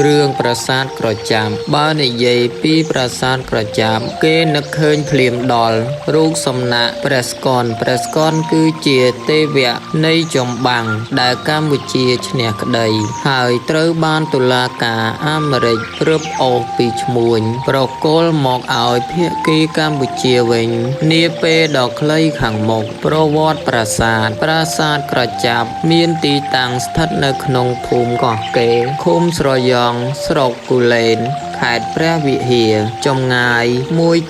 រឿងប្រាសាទក្រចាំបើនិយាយពីប្រាសាទក្រចាំគេនឹកឃើញភ្លាមដល់រូបសំណាកព្រះស្កនគឺជាទេវៈនៃចម្បាំងដែលកម្ពុជាឈ្នះក្តីហើយត្រូវបានតុលាការអាមេរិករឹបអូសពីឈ្មួញប្រគល់មកឲ្យភាគីកម្ពុជាវិញនាពេលដ៏ខ្លីខាងមុខប្រវត្តិប្រាសាទក្រចាំមានទីតាំងស្ថិតនៅក្នុងភូមិកោះកេរឃុំស្រយ៉ង់ស្រុកគូលែនខេត្តព្រះវិហារចម្ងាយ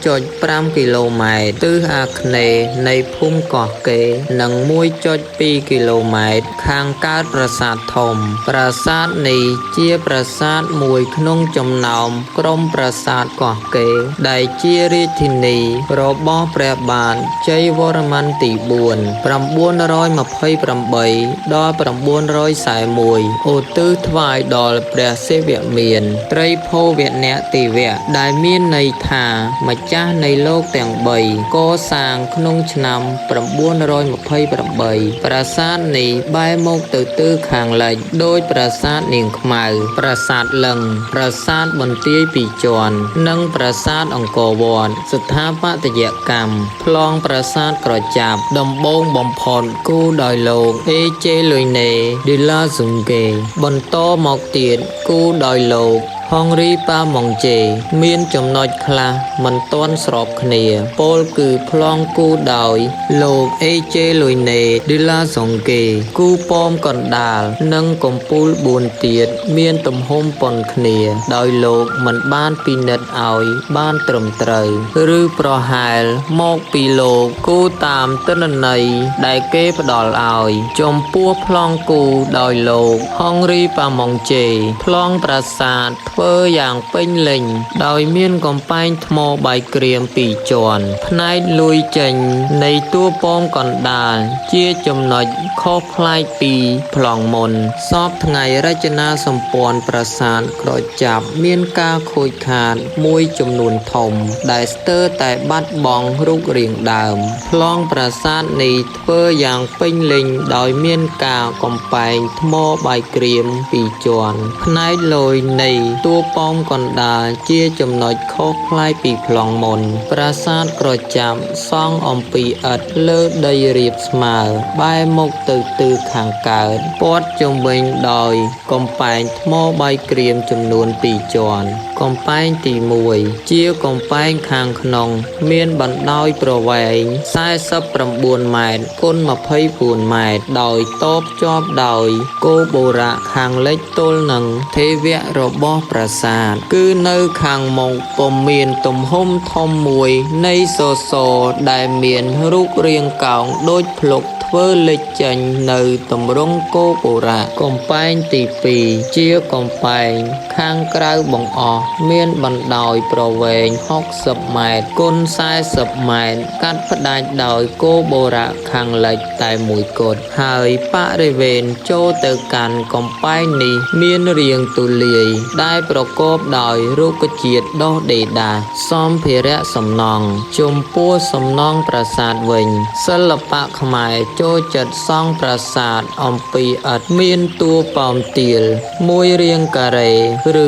1.5 គីឡូម៉ែត្រទិសអាគ្នេយ៍នៃភូមិកោះកេរនិង 1.2 គីឡូម៉ែត្រខាងកើតប្រាសាទធំប្រាសាទនេះជាប្រាសាទមួយក្នុងចំណោមក្រុមប្រាសាទកោះកេរដែលជារាជធានីរបស់ព្រះបាទជ័យវរ្ម័នទី 4 928 ដល់ 941 ឧទ្ទិសថ្វាយដល់ព្រះសិវមានត្រីភោវនៈទេវៈដែលមានន័យថាម្ចាស់នៃលោកទាំង3កសាងក្នុងឆ្នាំ928ប្រាសាទនេះបែរមុខទៅទិសខាងលិចដោយប្រាសាទនាងខ្មៅប្រាសាទលឹងប្រាសាទបន្ទាយពីរជាន់និងប្រាសាទអង្គរវត្តស្ថាបត្យកម្មប្លង់ប្រាសាទក្រចាំដំបូងបំផុតគូរដោយលោកអេជេលុយណេឌីឡាស៊ុងកេបន្តមកទៀតគូរដោយលោកហុងរីប៉ាម៉ុងជេមានចំណុចខ្លះមិនទាន់ស្របគ្នាពោលគឺប្លង់គូដោយលោកអេជេលុយណេឌីឡាសុងកេគូប៉មកណ្ដាលនិងកំពូល4ទៀតមានទំហំប៉ុនគ្នាដោយលោកមិនបានពិនិត្យឲ្យបានត្រឹមត្រូវឬប្រហែលមកពីលោកគូតាមទិន្នន័យដែលគេផ្ដល់ឲ្យចំពោះប្លង់គូដោយលោកហុងរីប៉ាម៉ុងជេប្លង់ប្រាសាទធ្វើយ៉ាងពេញលេញដោយមានកំពែងថ្មបាយក្រៀម2ជាន់ផ្នែកលួយចេញនៃតួប៉មកណ្ដាលជាចំណុចខុសប្លែកពីប្លង់មុនសពថ្ងៃរចនាសម្ព័ន្ធប្រាសាទក្រចាំមានការខូចខាតមួយចំនួនធំដែលស្ទើរតែបាត់បង់រូបរាងដើមប្លង់ប្រាសាទនេះធ្វើយ៉ាងពេញលេញដោយមានការកំពែងថ្មបាយក្រៀម2ជាន់ផ្នែកលួយនៃតួប៉មកណ្ដាលជាចំណុចខុសប្លែកពីប្លង់មុនប្រាសាទក្រចាំសង់អំពីឥដ្ឋលើដីរាបស្មើបែរមុខទៅទិសខាងកើតព័ទ្ធជុំវិញដោយកំពែងថ្មបាយក្រៀមចំនួន2ជាន់កំពែងទី1ជាកំពែងខាងក្នុងមានបណ្ដោយប្រវែង49ម៉ែត្រគុណ24ម៉ែត្រដោយតបជាប់ដោយគោបុរៈខាងលិចទល់នឹងទេវៈរបស់ប្រាសាទគឺនៅខាងមុខពុំមានទំហំធំមួយនៃសសរដែលមានរូបរាងកោងដូចភ្លុកធ្វើលេចចេញនៅទម្រង់គោបុរៈកំពែងទី2ជាកំពែងខាងក្រៅបង្អស់មានបណ្ដោយប្រវែង60ម៉ែត្រគុណ40ម៉ែត្រកាត់ផ្ដាច់ដោយគោបុរៈខាងលិចតែមួយគត់ហើយបរិវេណចូលទៅកាន់កំពែងនេះមានរាងទូលាយដែលប្រកបដោយរុក្ខជាតិដុះដេដាសម្ភារៈសំណង់ចំពោះសំណង់ប្រាសាទវិញសិល្បៈខ្មែរចូលចិត្តសង់ប្រាសាទអំពីឥដ្ឋមានតួប៉ោមទាលមួយរាងការ៉េឬ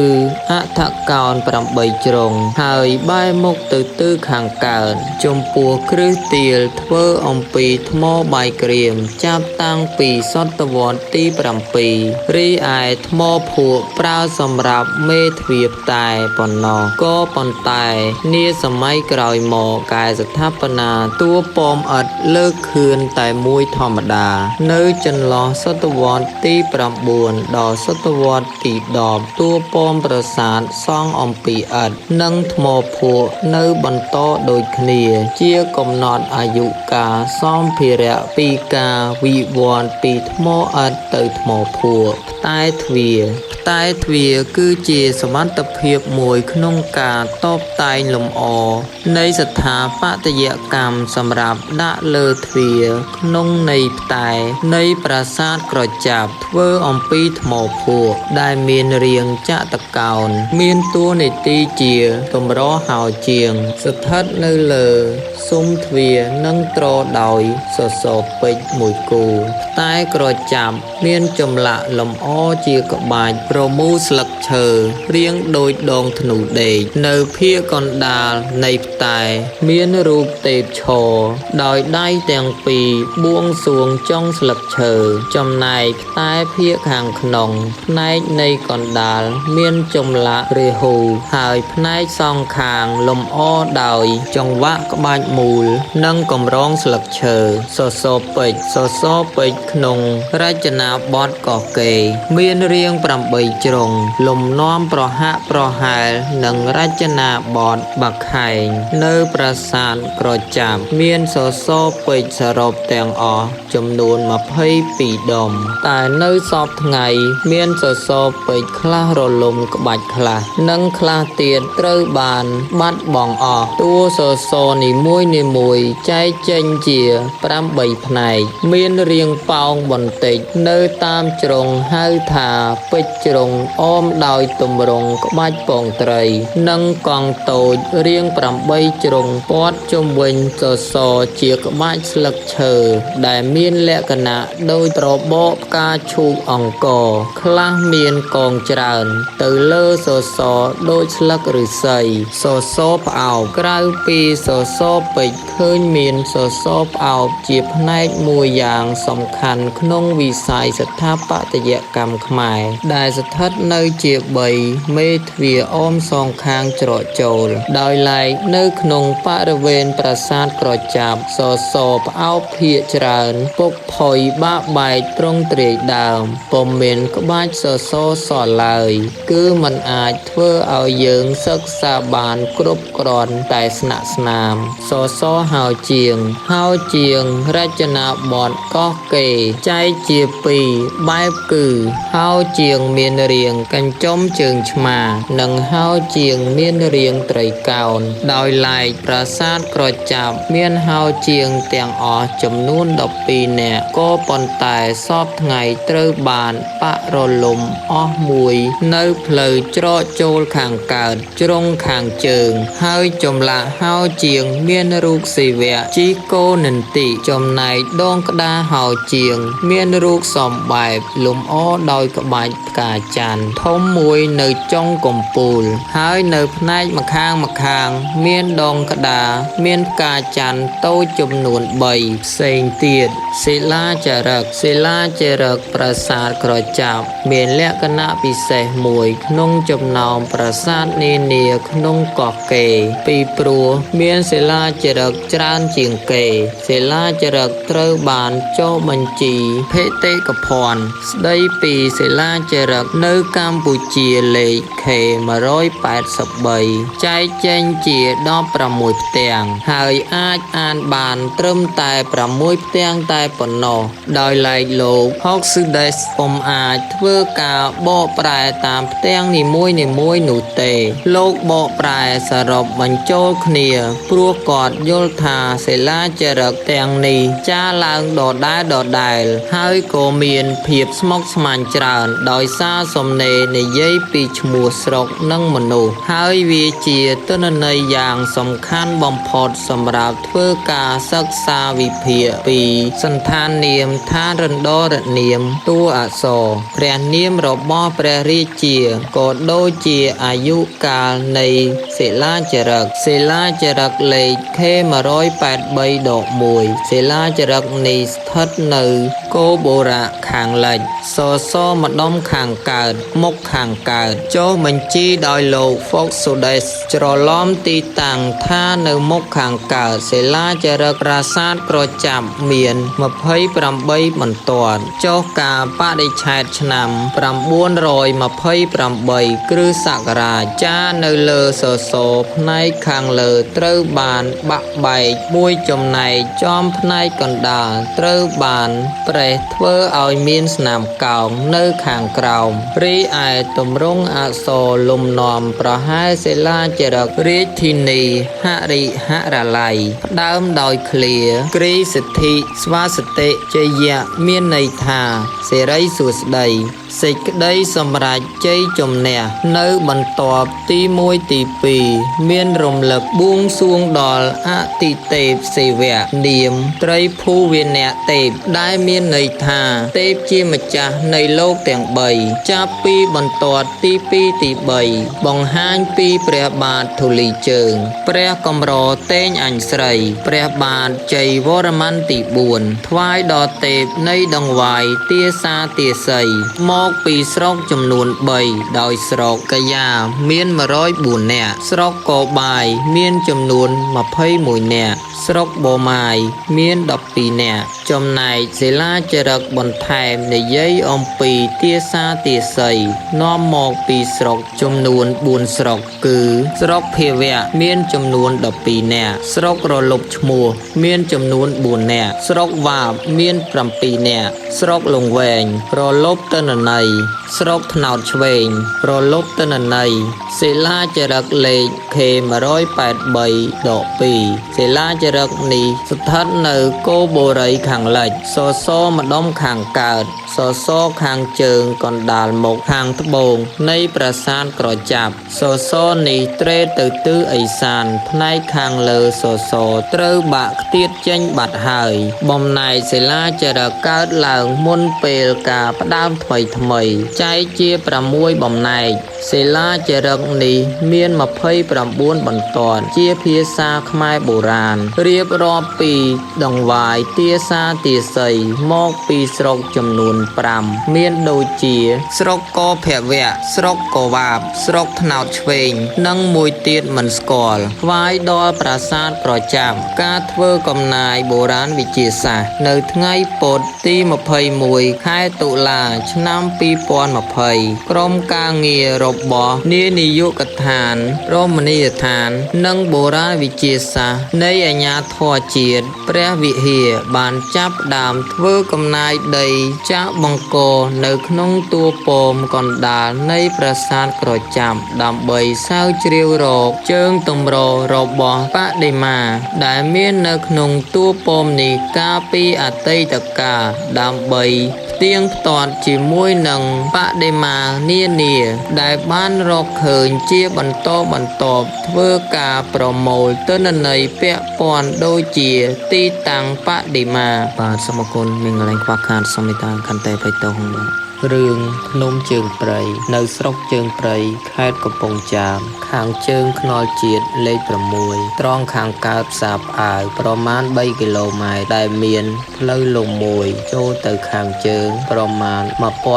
អដ្ឋកោណ8ជ្រុងហើយបែរមុខទៅទិសខាងកើតចំពោះគ្រឹះទាលធ្វើអំពីថ្មបាយក្រៀមចាប់តាំងពីសតវត្សទី7រីឯថ្មភក់ប្រើសម្រាប់មេទ្វារតែប៉ុណ្ណោះក៏ប៉ុន្តែនាសម័យក្រោយមកកែស្ថាបនាតួប៉មឥដ្ឋលើកខឿនតែមួយធម្មតានៅចន្លោះសតវត្សទី9ដល់សតវត្សទី10តួប៉មប្រាសាទសង់អំពីឥដ្ឋនិងថ្មភក់នៅបន្តដូចគ្នាជាកំណត់អាយុកាលសម្ភារៈពីការវិវត្តពីថ្មឥដ្ឋទៅថ្មភក់ផ្តែទ្វារគឺជាសមត្ថភាពមួយក្នុងការតបតែងលម្អនៃស្ថាបត្យកម្មសម្រាប់ដាក់លើទ្វារក្នុង នៃផ្តែរនៃប្រាសាទក្រចាប់ធ្វើអំពីថ្មភក់ដែលមានរាងចតុកោណមានតួនាទីជាកម្រហោជាងស្ថិតនៅលើស៊ុមទ្វារនិងទ្រដោយសសរពេជ្រមួយគូផ្តែរក្រចាប់មានចម្លាក់លម្អជាក្បាច់ប្រមូលស្លឹកឈើរាងដូចដងធ្នូដេកនៅភាគកណ្ដាលនៃផ្តែរមានរូបទេពឈរដោយដៃទាំងពីរបួងសួងចុងស្លឹកឈើចំណែកផ្តែរភាគខាងក្នុងផ្នែកនៃកណ្ដាលមានចម្លាក់រាហូហើយផ្នែកសងខាងលម្អដោយចង្វាក់ក្បាច់មូលនិងកម្រងស្លឹកឈើសសរពេជ្រក្នុងរចនាបថកោះកេរមានរាង8ជ្រុងលំនាំប្រហាក់ប្រហែលនឹងរចនាបថបាខែងនៅប្រាសាទក្រចាប់មានសសរពេជ្រសរុបទាំងអស់ចំនួន22ដុំតែនៅសពថ្ងៃមានសសរពេជ្រខ្លះរលំក្បាច់ខ្លះនិងខ្លះទៀតត្រូវបានបាត់បង់អស់តួសសរនីមួយចែកចេញជា8ផ្នែកមានរាងប៉ោងបន្តិចនៅតាមជ្រុងហៅថាពេជ្រជ្រុងអមដោយទម្រង់ក្បាច់ពងត្រីនិងកង់តូចរាង8ជ្រុងព័ទ្ធជុំវិញសសរជាក្បាច់ស្លឹកឈើដែលមានលក្ខណៈដូចត្របកផ្កាឈូកអង្គរខ្លះមានកងច្រើនទៅលើសសរដូចស្លឹកឫស្សីសសរផ្អោបក្រៅពីសសរពេជ្រឃើញមានសសរផ្អោបជាផ្នែកមួយយ៉ាងសំខាន់ក្នុងវិស័យស្ថាបត្យកម្មខ្មែរដែលស្ថិតនៅជា3មេទ្វារអមសងខាងច្រកចូលដោយឡែកនៅក្នុងបរិវេណប្រាសាទក្រចាប់សសរផ្អោបភាគច្រើនពុកផុយបាក់បែកទ្រង់ទ្រាយដើមពុំមានក្បាច់សសរសឡើយគឺមិនអាចធ្វើឲ្យយើងសិក្សាបានគ្រប់គ្រាន់តែស្នាក់ស្នាមសសរហោជាងរចនាបថកោះកេរចែកជា2បែបគឺហោជាងមានរាងកញ្ចុំជើងឆ្មានិងហោជាងមានរាងត្រីកោណដោយឡែកប្រាសាទក្រចាប់មានហោជាងទាំងអស់ចំនួន12នាក់ក៏ប៉ុន្តែសពថ្ងៃត្រូវបានបាក់រលំអស់មួយនៅផ្លូវច្រកចូលខាងកើតជ្រុងខាងជើងហើយចម្លាក់ហោជាងមានរូបសិវៈជីកោនន្ទិចំណែកដងក្តារហោជាងមានរូបសម្បែបលម្អដោយក្បាច់ផ្កាច័ន្ទធំមួយនៅចុងកំពូលហើយនៅផ្នែកម្ខាងមានដងក្តារមានផ្កាច័ន្ទតូចចំនួន3ផ្សេងទៀតសិលាចារឹកប្រាសាទក្រចាប់មានលក្ខណៈពិសេសមួយក្នុងចំណោមប្រាសាទនានាក្នុងកោះកេរពីព្រោះមានសិលាចារឹកច្រើនជាងគេសិលាចារឹកត្រូវបានចុះបញ្ជីភេតិកភណ្ឌស្ដីពីសិលាចារឹកនៅកម្ពុជាលេខ K183 ចែកចេញជា16ផ្ទាំងហើយអាចអានបានត្រឹមតែ6ផ្ទាំងតែប៉ុណ្ណោះដោយឡែកលោក Hoxudes ពុំអាចធ្វើការបកប្រែតាមផ្ទាំងនីមួយនោះទេលោកបកប្រែសរុបបញ្ចូលគ្នាព្រោះគាត់យល់ថាសិលាចារឹកទាំងនេះចារឡើងដដែលហើយក៏មានភាពស្មុគស្មាញច្រើនដោយសារសំណេរនិយាយពីឈ្មោះស្រុកនិងមនុស្សហើយវាជាទិន្នន័យយ៉ាងសំខាន់បំផុតសម្រាប់ធ្វើការសិក្សាវិភាគពីសន្តាននាមឋានរណ្ដរនាមតួអក្សរព្រះនាមរបស់ព្រះរាជាក៏ដូចជាអាយុកាលនៃសិលាចារឹកលេខ K183-1 សិលាចារឹកនេះស្ថិតនៅគោបូរៈខាងលិចសសរម្ដុំខាងកើតមុខខាងកើតចុះបញ្ជីដោយលោក Hoxudes ច្រឡំទីតាំងថានៅមុខខាងកើតសិលាចារឹកប្រាសាទក្រចាប់មាន28បន្ទាត់ចុះកាលបរិច្ឆេទឆ្នាំ928 គ្រិស្តសករាជចារនៅលើសសរផ្នែកខាងលើត្រូវបានបាក់បែកមួយចំណែកចំផ្នែកកណ្ដាលត្រូវបានប្រេះធ្វើឲ្យមានស្នាមកោងនៅខាងក្រោមរីឯទម្រង់អក្សរលំនាំប្រហែលសិលាចារឹករាជធានីហរិហរាល័យផ្ដើមដោយឃ្លាគ្រីសិទ្ធី ស្វាសតិជយៈមានន័យថាសេរីសួស្តីសេចក្តីសម្រេចជ័យជំនះនៅបន្ទាប់ទី1ទី2មានរំលឹកបួងសួងដល់អតិទេពសេវៈនាមត្រីភូវនៈទេពដែលមានន័យថាទេពជាម្ចាស់នៃលោកទាំង3ចាប់ពីបន្ទាត់ទី2ទី3បង្ហាញពីព្រះបាទធូលីជើងព្រះកំរតេងអញស្រីព្រះបាទជ័យវរ្ម័នទី4ថ្វាយដល់ទេពនៃដង្វាយទាសាទាសីមកពីស្រុកចំនួន3ដោយស្រុកកាយាមាន104នាក់ស្រុកកបាយមានចំនួន21នាក់ស្រុកបូម៉ាយមាន12នាក់ចំណែកសិលាចារឹកបន្ថែមនិយាយអំពីទាសាទាសីនាំមកពីស្រុកចំនួន4ស្រុកគឺស្រុកភាវៈមានចំនួន12នាក់ស្រុករលប់ឈ្មោះមានចំនួន4នាក់ស្រុកវាបមាន7នាក់ស្រុកលង្វែងរលប់ទិន្នន័យស្រុកថ្នោតឆ្វេងរលប់ទិន្នន័យសិលាចារឹកលេខ K183-2 សិលាចារឹកនេះស្ថិតនៅគោបូរីខាងលិចសសរម្ដុំខាងកើតសសរខាងជើងកណ្ដាលមុខខាងត្បូងនៃប្រាសាទក្រចាប់សសរនេះត្រេតទៅទិសឦសានផ្នែកខាងលើសសរត្រូវបាក់ខ្ទាតចេញបាត់ហើយបំណែកសិលាចារឹកកើតឡើងមុនពេលការផ្ដើមថ្មីចែកជា6បំណែកសិលាចារឹកនេះមាន29បន្ទាត់ជាភាសាខ្មែរបុរាណរៀបរាប់ពីដង្វាយទាសាទាសីមកពីស្រុកចំនួន5មានដូចជាស្រុកកភវៈស្រុកកវាបស្រុកថ្នោតឆ្វេងនិងមួយទៀតមិនស្គាល់ថ្វាយដល់ប្រាសាទក្រចាប់ការធ្វើកំណាយបុរាណវិទ្យាសាស្ត្រនៅថ្ងៃពុធទី21ខែតុលាឆ្នាំ2020ក្រុមការងាររបស់នាយនាយកដ្ឋានរមណីយដ្ឋាននិងបុរាណវិទ្យាសាស្ត្រនៃអាជ្ញាធរជាតិព្រះវិហារបានចាប់ផ្ដើមធ្វើកំណាយដីចាក់បង្កនៅក្នុងតួប៉មកណ្ដាលនៃប្រាសាទក្រចាប់ដើម្បីស្រាវជ្រាវរកជើងទម្ររបស់បដិមាដែលមាននៅក្នុងតួប៉មនេះកាលពីអតីតកាលដើម្បីទៀងផ្ទាត់ជាមួយនឹងបដិមានានាដែលបានរកឃើញជាបន្តបន្ទាប់ធ្វើការប្រមូលទិន្នន័យពាក់ព័ន្ធដូចជាទីតាំងបដិមាបាទសូមអរគុណមានកន្លែងខ្វះខាតសូមមេត្តាខន្តីបៃតងបាទរឿងភ្នំជើងព្រៃនៅស្រុកជើងព្រៃខេត្តកំពង់ចាមខាងជើងថ្នល់ជាតិលេខ6ត្រង់ខាងកើតផ្សារផ្អាវប្រមាណ3គីឡូម៉ែត្រដែលមានផ្លូវលំមួយចូលទៅខាងជើងប្រមាណ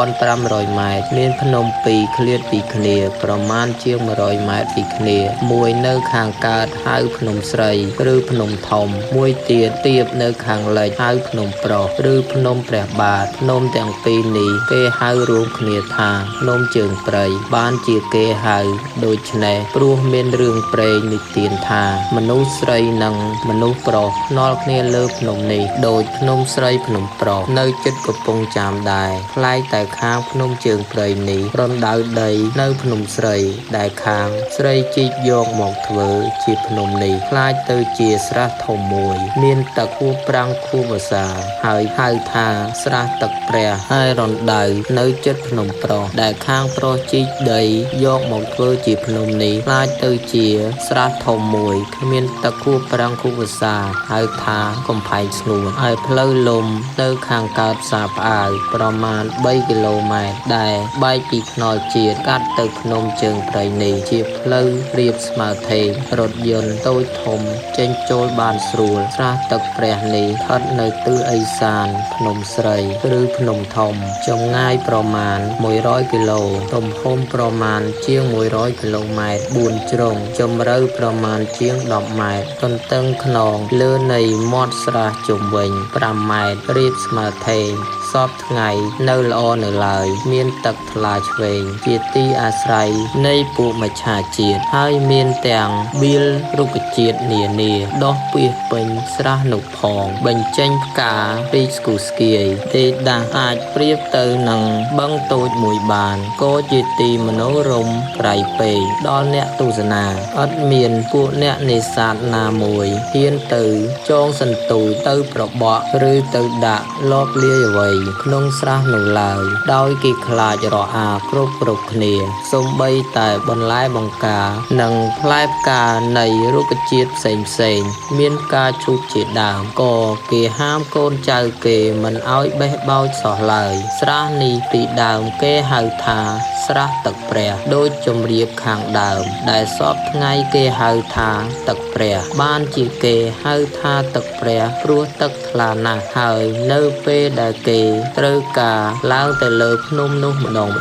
1500ម៉ែត្រមានភ្នំ2ឃ្លាតពីគ្នាប្រមាណជាង100ម៉ែត្រពីគ្នាមួយនៅខាងកើតហៅភ្នំស្រីឬភ្នំធំមួយទៀតទៀបនៅខាងលិចហៅភ្នំប្រុសឬភ្នំព្រះបាទភ្នំទាំងពីរនេះគេហៅរួមគ្នាថាភ្នំជើងព្រៃបានជាគេហៅដូច្នេះព្រោះមានរឿងព្រេងនិទានថាមនុស្សស្រីនិងមនុស្សប្រុសភ្នាល់គ្នាលើភ្នំនេះដូចភ្នំស្រីភ្នំប្រុសនៅជិតកំពង់ចាមដែរប្លែកតែខាងភ្នំជើងព្រៃនេះរំដៅដីនៅភ្នំស្រីដែលខាងស្រីជីកយកមកធ្វើជាភ្នំនេះខ្លាចទៅជាស្រះធំមួយមានទឹកខួបប្រាំងខួបវស្សាហើយហៅថាស្រះទឹកព្រះហើយរំដៅនៅជិតភ្នំប្រុសដែលខាងប្រុសជីកដីយកមកធ្វើជាភ្នំនេះខ្លាចទៅជាស្រះធំមួយគ្មានទឹកខួបប្រាំងខួបវស្សាហៅថាកំផែងស្ងួនហើយផ្លូវលំនៅខាងកើតផ្សារផ្អាវប្រមាណ3គីឡូម៉ែត្រដែលបែកពីថ្នល់ជាតិកាត់ទៅភ្នំជើងព្រៃនេះជាផ្លូវរាបស្មើថេងរថយន្តតូចធំចេញចូលបានស្រួលស្រះទឹកព្រះនេះស្ថិតនៅទិសឦសានភ្នំស្រីឬភ្នំធំចម្ងាយប្រមាណ100គីឡូទំហំប្រមាណជាង100គីឡូម៉ែត្រ4ជ្រុងជម្រៅប្រមាណជាង10ម៉ែត្រទន្ទឹងខ្នងលើនៃមាត់ស្រះជុំវិញ5ម៉ែត្ររាបស្មើថេង សពថ្ងៃនៅល្អនៅឡើយមានទឹកថ្លាឆ្វេងជាទីអាស្រ័យនៃពួកមច្ឆាជាតិហើយមានទាំងបៀលរុក្ខជាតិនានាដុះពាសពេញស្រះនោះផងបញ្ចេញផ្កាពីស្គូស្គាយទេដាស់អាចប្រៀបទៅនឹងបឹងតូចមួយបានក៏ជាទីមនោរម្យក្រៃពេកដល់អ្នកទស្សនាអត់មានពួកអ្នកនេសាទណាមួយហ៊ានទៅចងសន្ទូចទៅប្របក់ឬទៅដាក់លបលាយអ្វីក្នុងស្រះនោះឡើយដោយគេខ្លាចរអាគ្រប់គ្នាសូម្បីតែបន្លែបង្ការនិងផ្លែផ្កានៃរុក្ខជាតិផ្សេងមានផ្កាឈូកជាដើមក៏គេហាមកូនចៅគេមិនឲ្យបេះបោចសោះឡើយស្រះនេះពីដើមគេហៅថាស្រះទឹកព្រះដូចជំរាបខាងដើមដែលសពថ្ងៃគេហៅថាទឹកព្រះបានជាគេហៅថាទឹកព្រះព្រោះទឹកថ្លាណាស់ហើយនៅពេលដែលគេត្រូវការឡើងទៅលើភ្នំនោះម្ដង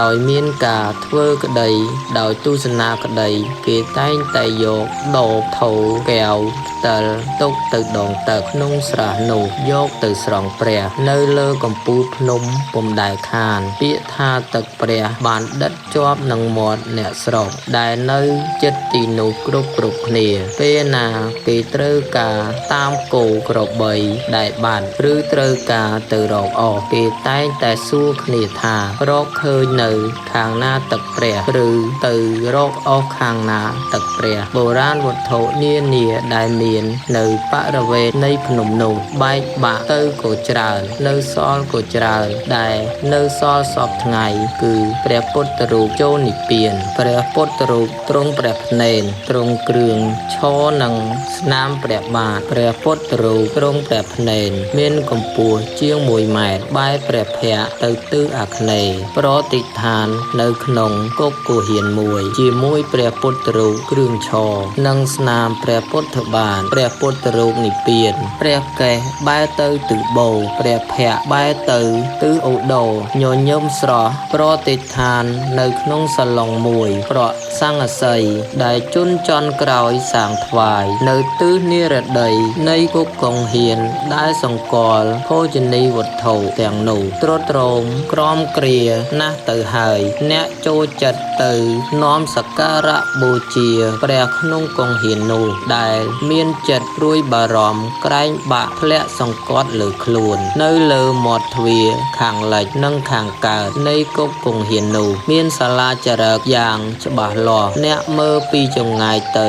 ដោយមានការធ្វើក្តីដោយទស្សនាក្តីគេតែងតែយកដបថូកែវផ្តិលទុកទៅដងទឹកក្នុងស្រះនោះយកទៅស្រង់ព្រះនៅលើកំពូលភ្នំពុំដែលខានពាក្យថាទឹកព្រះបានដិតជាប់នឹងមាត់អ្នកស្រុកដែលនៅចិត្តទីនោះគ្រប់គ្នាពេលណាគេត្រូវការតាមគោក្របីដែលបាត់ឬត្រូវការទៅរកអស់គេតែងតែសួរគ្នាថារកឃើញនៅខាងណាទឹកព្រះឬទៅរកអស់ខាងណាទឹកព្រះបុរាណវត្ថុនានាដែលមាននៅបរិវេណនៃភ្នំនោះបែកបាក់ទៅក៏ច្រើននៅសល់ក៏ច្រើនដែលនៅសល់សពថ្ងៃគឺព្រះពុទ្ធរូបចូលនិព្វានព្រះពុទ្ធរូបទ្រង់ព្រះភ្នែនទ្រង់គ្រឿងឈរនឹងស្នាមព្រះបាទព្រះពុទ្ធរូបទ្រង់ព្រះភ្នែនមានកម្ពស់ជាង1 ម៉ែត្របែរព្រះភ័ក្ត្រទៅទិសអាគ្នេយ៍ប្រតិឋាននៅក្នុងគុកគុហានមួយជាមួយព្រះពុទ្ធរូបគ្រឿងឈរនិងស្នាមព្រះពុទ្ធបាទព្រះពុទ្ធរូបនិព្វានព្រះកេសបែរទៅទិសបូរព្រះភ័ក្ត្របែរទៅទិសឧត្តរញញឹមស្រស់ប្រតិឋាននៅក្នុងសាឡុងមួយប្រក់សង្ឃសីដែលជន់ចន់ក្រោយសាងថ្វាយនៅទិសនិរតីនៃគុកកុងហ៊ានដែលសង្កល់ភោជនីវត្ថុទាំងនោះទ្រទ្រង់ក្រំគ្រាណាស់ទៅហើយអ្នកចូលចិត្តទៅនាំសក្ការៈបូជាព្រះក្នុងកុងហ៊ាននោះដែលមានចិត្តព្រួយបារម្ភក្រែងបាក់ធ្លាក់សង្កត់លើខ្លួននៅលើមាត់ទ្វារខាងលិចនិងខាងកើតនៃគុកកុងហ៊ាននោះមានសាលាចារឹកយ៉ាងច្បាស់លាស់អ្នកមើលពីចម្ងាយទៅ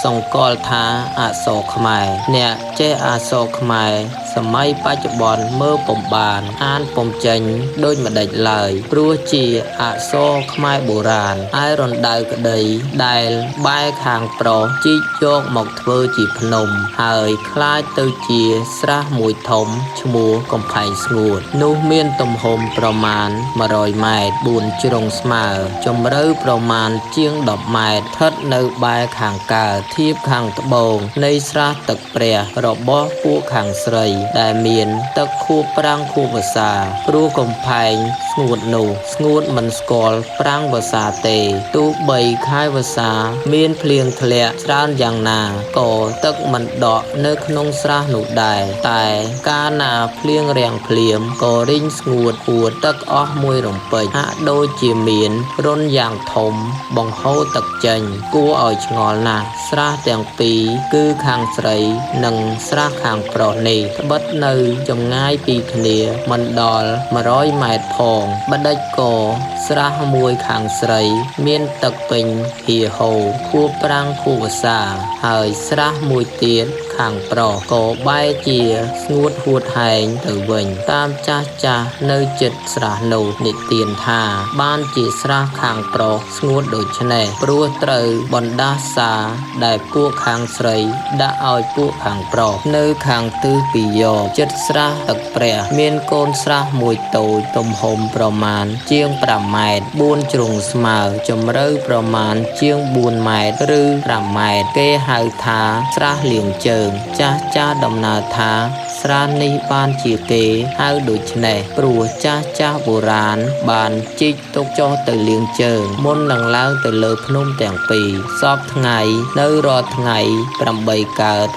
សង្កល់ថាអក្សរខ្មែរអ្នកចេះអក្សរខ្មែរសម័យបច្ចុប្បន្នមើលពុំបានអានពុំចេញដូចម្ដេចឡើយព្រោះជាអក្សរខ្មែរបុរាណហើយរណ្ដៅក្តីដែលបែរខាងប្រុសជីកយកមកធ្វើជាភ្នំហើយคล้ายទៅជាស្រះមួយធំឈ្មោះកំផែងស្ងួតនោះមានទំហំប្រមាណ100 ម៉ែត្រ4ជ្រុងស្មើជម្រៅប្រមាណជាង10 ម៉ែត្រស្ថិតនៅបែរខាងកើតធៀបខាងត្បូងនៃស្រះទឹកព្រះរបស់ពួកខាងស្រីដែលមានទឹកខួបប្រាំងខួបវស្សាព្រោះកំផែងស្ងួតនោះស្ងួតមិនស្គាល់ប្រាំងវស្សាទេទោះបីខែវស្សាមានភ្លៀងធ្លាក់ច្រើនយ៉ាងណាក៏ទឹកមិនដក់នៅក្នុងស្រះនោះដែរតែកាលណាភ្លៀងរាំងភ្លាមក៏រីងស្ងួតពួតទឹកអស់មួយរំពេចហាក់ដូចជាមានរន្ធយ៉ាងធំបង្ហូរទឹកចេញគួរឲ្យឆ្ងល់ណាស់ស្រះទាំងពីរគឺខាងស្រីនិងស្រះខាងប្រុសនេះត្បិតនៅចម្ងាយពីគ្នាមិនដល់100 ម៉ែត្រផងបដិចក៏ស្រះមួយខាងស្រីមានទឹកពេញហៀហូរខួបប្រាំងខួបវស្សាហើយស្រះមួយទៀតខាងប្រុសក៏បែរជាស្ងួតហួតហែងទៅវិញតាមចាស់នៅចិត្តស្រះនោះនិទានថាបានជាស្រះខាងប្រុសស្ងួតដូច្នេះព្រោះត្រូវបណ្ដាសាដែលពួកខាងស្រីដាក់ឲ្យពួកខាងប្រុសនៅខាងទិសពីយប់ចិត្តស្រះទឹកព្រះមានកូនស្រះមួយតូចទំហំប្រមាណជាង5 ម៉ែត្រ4ជ្រុងស្មើជម្រៅប្រមាណជាង4 ម៉ែត្រឬ5 ម៉ែត្រគេហៅថាស្រះលៀងជើងចាស់ដំណើរថាស្រ ស្រាននេះបានជាគេហៅដូច្នេះព្រោះចាស់បុរាណបានជីកទុកចុះទៅលាងជើងមុននឹងឡើងទៅលើភ្នំទាំងពីរសពថ្ងៃនៅរាល់ថ្ងៃ8កើត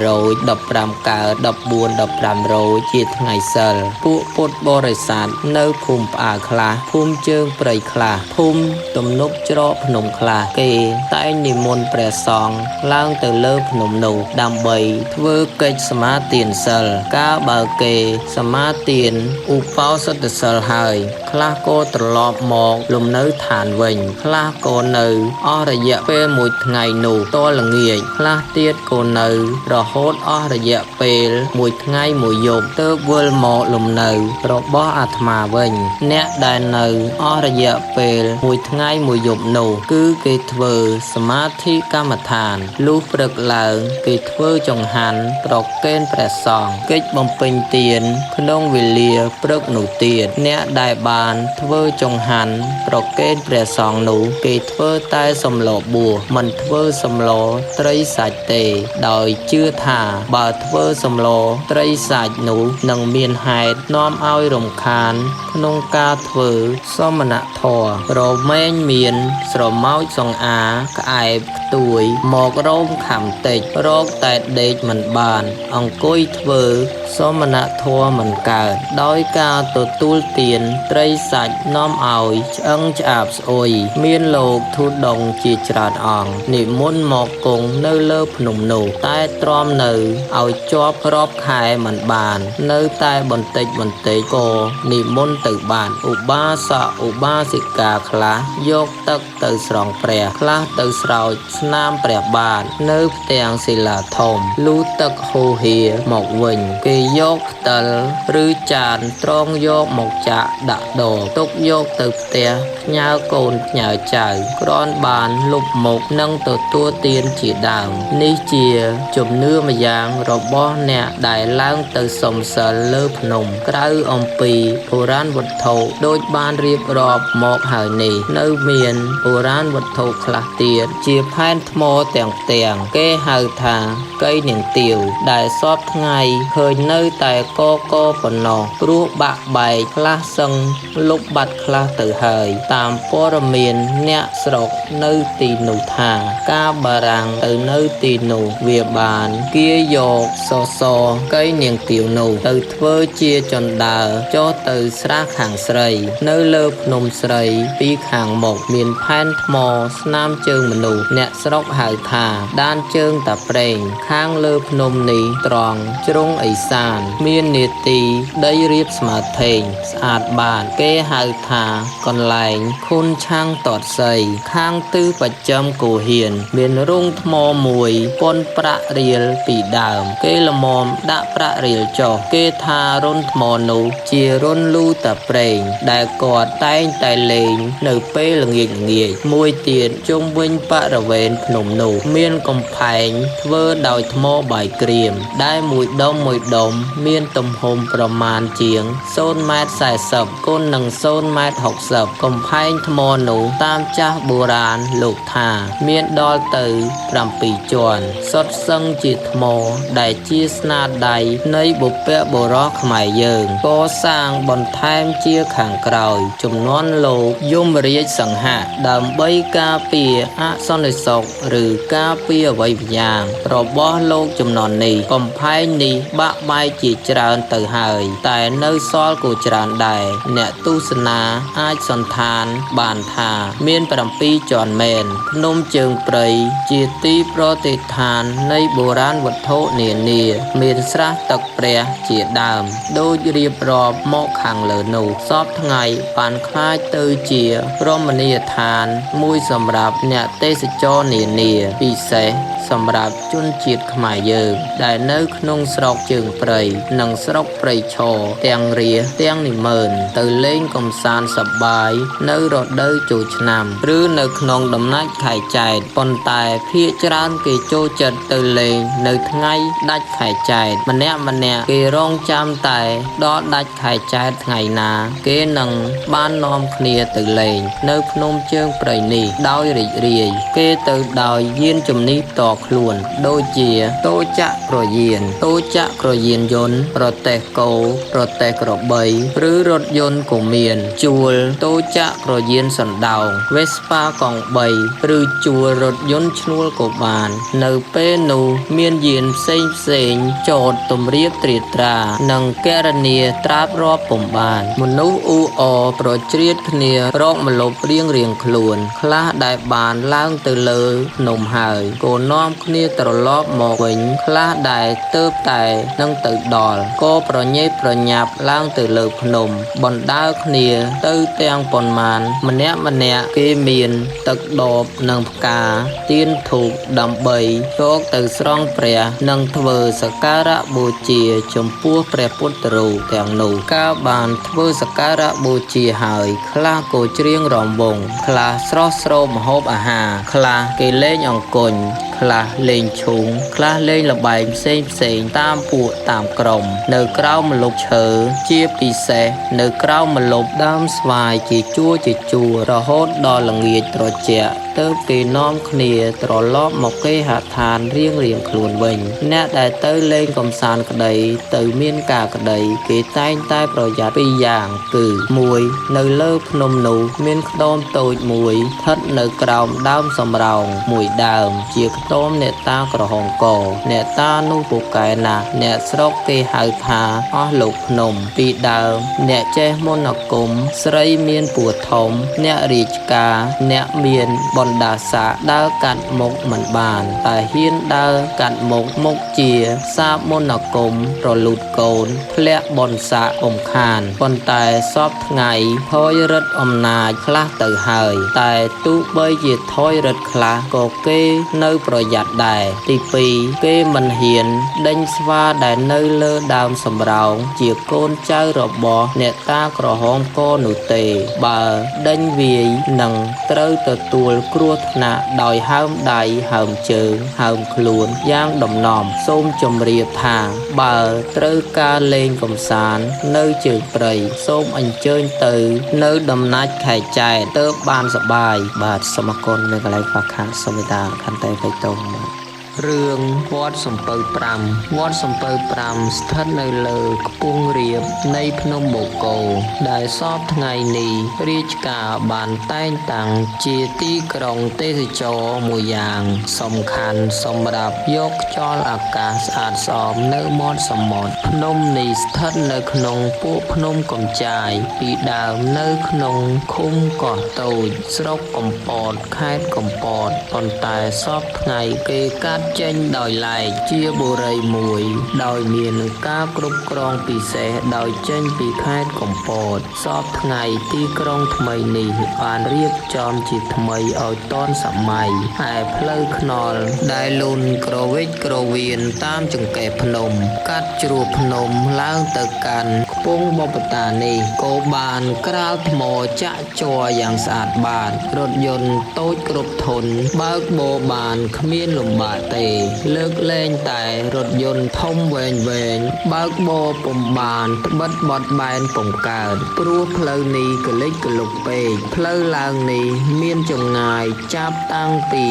815កើត14 15រោចជាថ្ងៃសិលពួកពុទ្ធបរិស័ទនៅភូមិផ្អើលខ្លះភូមិជើងព្រៃខ្លះភូមិទំនប់ច្រកភ្នំខ្លះគេតែងនិមន្តព្រះសង្ឃឡើងទៅលើភ្នំនោះដើម្បីធ្វើកិច្ចសមាទានសិលកាលបើគេសមាទានឧបោសថសិលហើយខ្លះក៏ត្រឡប់មកលំនៅឋានវិញខ្លះក៏នៅអស់រយៈពេលមួយថ្ងៃនោះតល្ងាចខ្លះទៀតក៏នៅរហូតអស់រយៈពេលមួយថ្ងៃមួយយប់ទើបវិលមកលំនៅរបស់អាត្មាវិញអ្នកដែលនៅអស់រយៈពេលមួយថ្ងៃមួយយប់នោះគឺគេធ្វើសមាធិកម្មដ្ឋានលុះព្រឹកឡើងគេធ្វើចង្ហាន់ប្រគេនព្រះសង្ឃកិច្ចបំពេញទានក្នុងវេលាព្រឹកនោះទៀតអ្នកដែលបានធ្វើចង្ហាន់ប្រគេនព្រះសង្ឃនោះគេធ្វើតែសម្លបួសមិនធ្វើសម្លត្រីសាច់ទេដោយជឿថាបើធ្វើសម្លត្រីសាច់នោះនឹងមានហេតុនាំឲ្យរំខានក្នុងការធ្វើសមណធម៌រមែងមានស្រមោចសង្អាក្អែបខ្ទួយមករោមខំតិចរកតែដេកមិនបានអង្គុយធ្វើសមណធម៌មិនកើតដោយការទទួលទានត្រីសាច់នាំឲ្យឆ្អឹងឆ្អាបស្អុយមានលោកធុដងជាច្រើនអង្គនិមន្តមកគង់នៅលើភ្នំនោះតែទ្រាំនៅឲ្យជាប់រាប់ខែមិនបាននៅតែបន្តិចក៏និមន្តទៅបានឧបាសកឧបាសិកាខ្លះយកទឹកទៅស្រង់ព្រះខ្លះទៅស្រោចស្នាមព្រះបាទនៅផ្ទាំងសិលាធំលុះទឹកហូរហៀមកវិញគេយកផ្តិលឬចានត្រង់យកមកចាក់ដាក់ដបទុកយកទៅផ្ទះផ្ញើកូនផ្ញើចៅគ្រាន់បានលុបមុខនិងទទួលទានជាដើមនេះជាជំនឿម្យ៉ាងរបស់អ្នកដែលឡើងទៅសុំសិលលើភ្នំក្រៅអំពីបុរាណវត្ថុដូចបានរៀបរាប់មកហើយនេះនៅមានបុរាណវត្ថុខ្លះទៀតជាផែនថ្មទាំងគេហៅថាកៃនាងទាវដែលសពថ្ងៃឃើញនៅតែកប៉ុណ្ណោះព្រោះបាក់បែកខ្លះសឹងលុបបាត់ខ្លះទៅហើយតាមព័ត៌មានអ្នកស្រុកនៅទីនោះថាការបារាំងទៅនៅទីនោះវាបានគាយកកៃនាងទាវនោះទៅធ្វើជាចណ្ដើរចុះទៅស្រះខាងស្រីនៅលើភ្នំស្រីពីខាងមុខមានផែនថ្មស្នាមជើងមនុស្សអ្នកស្រុកហៅថាដានជើងតាប្រេងខាងលើភ្នំនេះត្រង់ជ្រុងឦសានមាននេតិដីរៀបស្មើថេងស្អាតបាតគេហៅថាកន្លែងខុនឆាំងតតសីខាងទិសបច្ចឹមគូហ៊ានមានរូងថ្មមួយប៉ុនប្រាក់រៀលពីដើមគេល្មមដាក់ប្រាក់រៀលចុះគេថារុនថ្មនោះជារុនលូតាប្រេងដែលគាត់តែងតែលេងនៅពេលល្ងាចមួយទៀតជុំវិញបរិវេណភ្នំនោះមានកំផែងធ្វើដោយថ្មបាយក្រៀមដែលមួយដុំមានទំហំប្រមាណជាង0.40 ម៉ែត្រគុណនឹង0.60 ម៉ែត្រកំផែងថ្មនោះតាមចាស់បុរាណលោកថាមានដល់ទៅ7ជាន់សុទ្ធសឹងជាថ្មដែលជាស្នាដៃនៃបុព្វបុរសខ្មែរយើងកសាងបន្ថែមជាខាងក្រោយជំនាន់លោកយមរាជសង្ហៈដើម្បីការពារអសន្តិសុខឬការពារអ្វីយ៉ាងរបស់លោកជំនាន់នេះកំផែងនេះបាក់បែកជាច្រើនទៅហើយតែនៅសល់ក៏ច្រើនដែរអ្នកទស្សនាអាចសន្តានបានថាមាន7ជាន់មែនភ្នំជើងព្រៃជាទីប្រតិស្ថាននៃបុរាណវត្ថុនានាមានស្រះទឹកព្រះជាដើមដូចរៀបរាប់មកខាងលើនោះសពថ្ងៃបានខ្លាចទៅជារមណីយដ្ឋានមួយសម្រាប់អ្នកទេសចរនានាពិសេសសម្រាប់ជនជាតិខ្មែរយើងដែលនៅក្នុងស្រុកជើងព្រៃនិងស្រុកព្រៃឈរទាំងរាទាំងនិមឺនទៅលេងកំសាន្តសប្បាយនៅរដូវចូលឆ្នាំឬនៅក្នុងដំណាច់ខែចែកប៉ុន្តែភាគច្រើនគេចូលចិត្តទៅលេងនៅថ្ងៃដាច់ខែចែកម្នាក់គេរងចាំតែដល់ដាច់ខែចែកថ្ងៃណាគេនឹងបាននាំគ្នាទៅលេងនៅភ្នំជើងព្រៃនេះដោយរីករាយគេទៅដោយយានជំនិះផ្ទាល់ ខ្លួនដូចជាតូចក្រយានតូចក្រយានយន្តរទេះគោរទេះក្របីឬរថយន្តក៏មានជួលតូចក្រយានសណ្ដោង Vespa កង់3ឬជួលរថយន្តឈ្នួលក៏បាននៅពេលនោះមានយានផ្សេងចតទម្រាបត្រៀតត្រានិងកែរនីត្រាបរាប់ពុំបានមនុស្សអ៊ូអប្រជ្រៀតគ្នារកម្លប់រៀងខ្លួនខ្លះដែលបានឡើងទៅលើភ្នំហើយក៏នាំគ្នាត្រឡប់មកវិញខ្លះដែលទៅតែនឹងទៅដល់ក៏ប្រញេប្រញាប់ឡើងទៅលើភ្នំបណ្ដើរគ្នាទៅទាំងប៉ុន្មានម្នាក់គេមានទឹកដបនិងផ្កាទៀនធូបដើម្បីចូលទៅស្រង់ព្រះនិងធ្វើសក្ការៈបូជាចំពោះព្រះពុទ្ធរូបទាំងនោះកាលបានធ្វើសក្ការៈបូជាហើយខ្លះក៏ច្រៀងរំវង់ខ្លះស្រស់ស្រោមម្ហូបអាហារខ្លះគេលេងអង្គុញខ្លះលេងឈូងខ្លះលេងល្បែងផ្សេងតាមពួកតាមក្រុមនៅក្រោមម្លប់ឈើជាពិសេសនៅក្រោមម្លប់ដើមស្វាយជាជួររហូតដល់ល្ងាចត្រជាក់ទើបគេនាំគ្នាត្រឡប់មកគេហដ្ឋានរៀងខ្លួនវិញអ្នកដែលទៅលេងកំសាន្តក្តីទៅមានការក្តីគេតែងតែប្រយ័ត្នពីរយ៉ាងគឺ1នៅលើភ្នំនោះមានខ្ទមតូចមួយស្ថិតនៅក្រោមដើមសំរោងមួយដើមជាខ្ទមអ្នកតាក្រហមកអ្នកតានោះពូកែណាស់អ្នកស្រុកគេហៅថាអស់លោកភ្នំពីដើមអ្នកចេះមន្តអាគមស្រីមានពួរធំអ្នករាជការអ្នកមានបណ្ដាសាដើរកាត់មុខមិនបានតែហ៊ានដើរកាត់មុខជាសាបមន្តអាគមរលូតកូនធ្លាក់បនសាអំខានប៉ុន្តែសពថ្ងៃថយរិទ្ធអំណាចខ្លះទៅហើយតែទោះបីជាថយរិទ្ធខ្លះក៏គេនៅប្រយ័ត្នដែរទី2គេមិនហ៊ានដេញស្វាដែលនៅលើដើមសំរោងជាកូនចៅរបស់អ្នកតាក្រហមកនោះទេបើដេញវាយនឹងត្រូវទទួលគ្រោះថ្នាក់ដោយហើមដៃហើមជើងហើមខ្លួនយ៉ាងដំណំសូមជម្រាបថាបើត្រូវការលេងកំសាន្តនៅជើងព្រៃសូមអញ្ជើញទៅនៅដំណាច់ខែចែកទើបបានសប្បាយបាទសូមអរគុណនៅកន្លែងខ្វះខាតសូមមេត្តាខន្តីបៃតងរឿងវត្តសំពៅ5វត្តសំពៅ5ស្ថិតនៅលើខ្ពង់រាបនៃភ្នំបូកគោដែលសពថ្ងៃនេះរាជការបានតែងតាំងជាទីក្រុងទេសចរណ៍មួយយ៉ាងសំខាន់សម្រាប់យកខ្យល់អាកាសស្អាតស្អំនៅមាត់សមុទ្រភ្នំនេះស្ថិតនៅក្នុងពួកភ្នំកំចាយពីដើមនៅក្នុងឃុំកោះតូចស្រុកកំពតខេត្តកំពតប៉ុន្តែសពថ្ងៃគេកាត់ចេញដោយឡែកជាបុរីមួយដោយមានការគ្រប់គ្រងពិសេសដោយចេញពីខេត្តកំពតសពថ្ងៃទីក្រុងថ្មីនេះបានរៀបចំជាថ្មីឲ្យទាន់សម័យហើយផ្លូវថ្នល់ដែលលូនក្រវិចក្រវៀនតាមចង្កេះភ្នំកាត់ជ្រោះភ្នំឡើងទៅកាន់ខ្ពង់បបតានេះក៏បានក្រាលថ្មចាក់ជ័រយ៉ាងស្អាតបាតរថយន្តតូចគ្រប់ធុនបើកបរបានគ្មានលំបាកទេលើកលែងតែរថយន្តធំវែងបើកបរពុំបានត្បិតបត់បែនពុំកើតព្រោះផ្លូវនេះកលិចកលុកពេកផ្លូវឡើងនេះមានចម្ងាយចាប់តាំងពី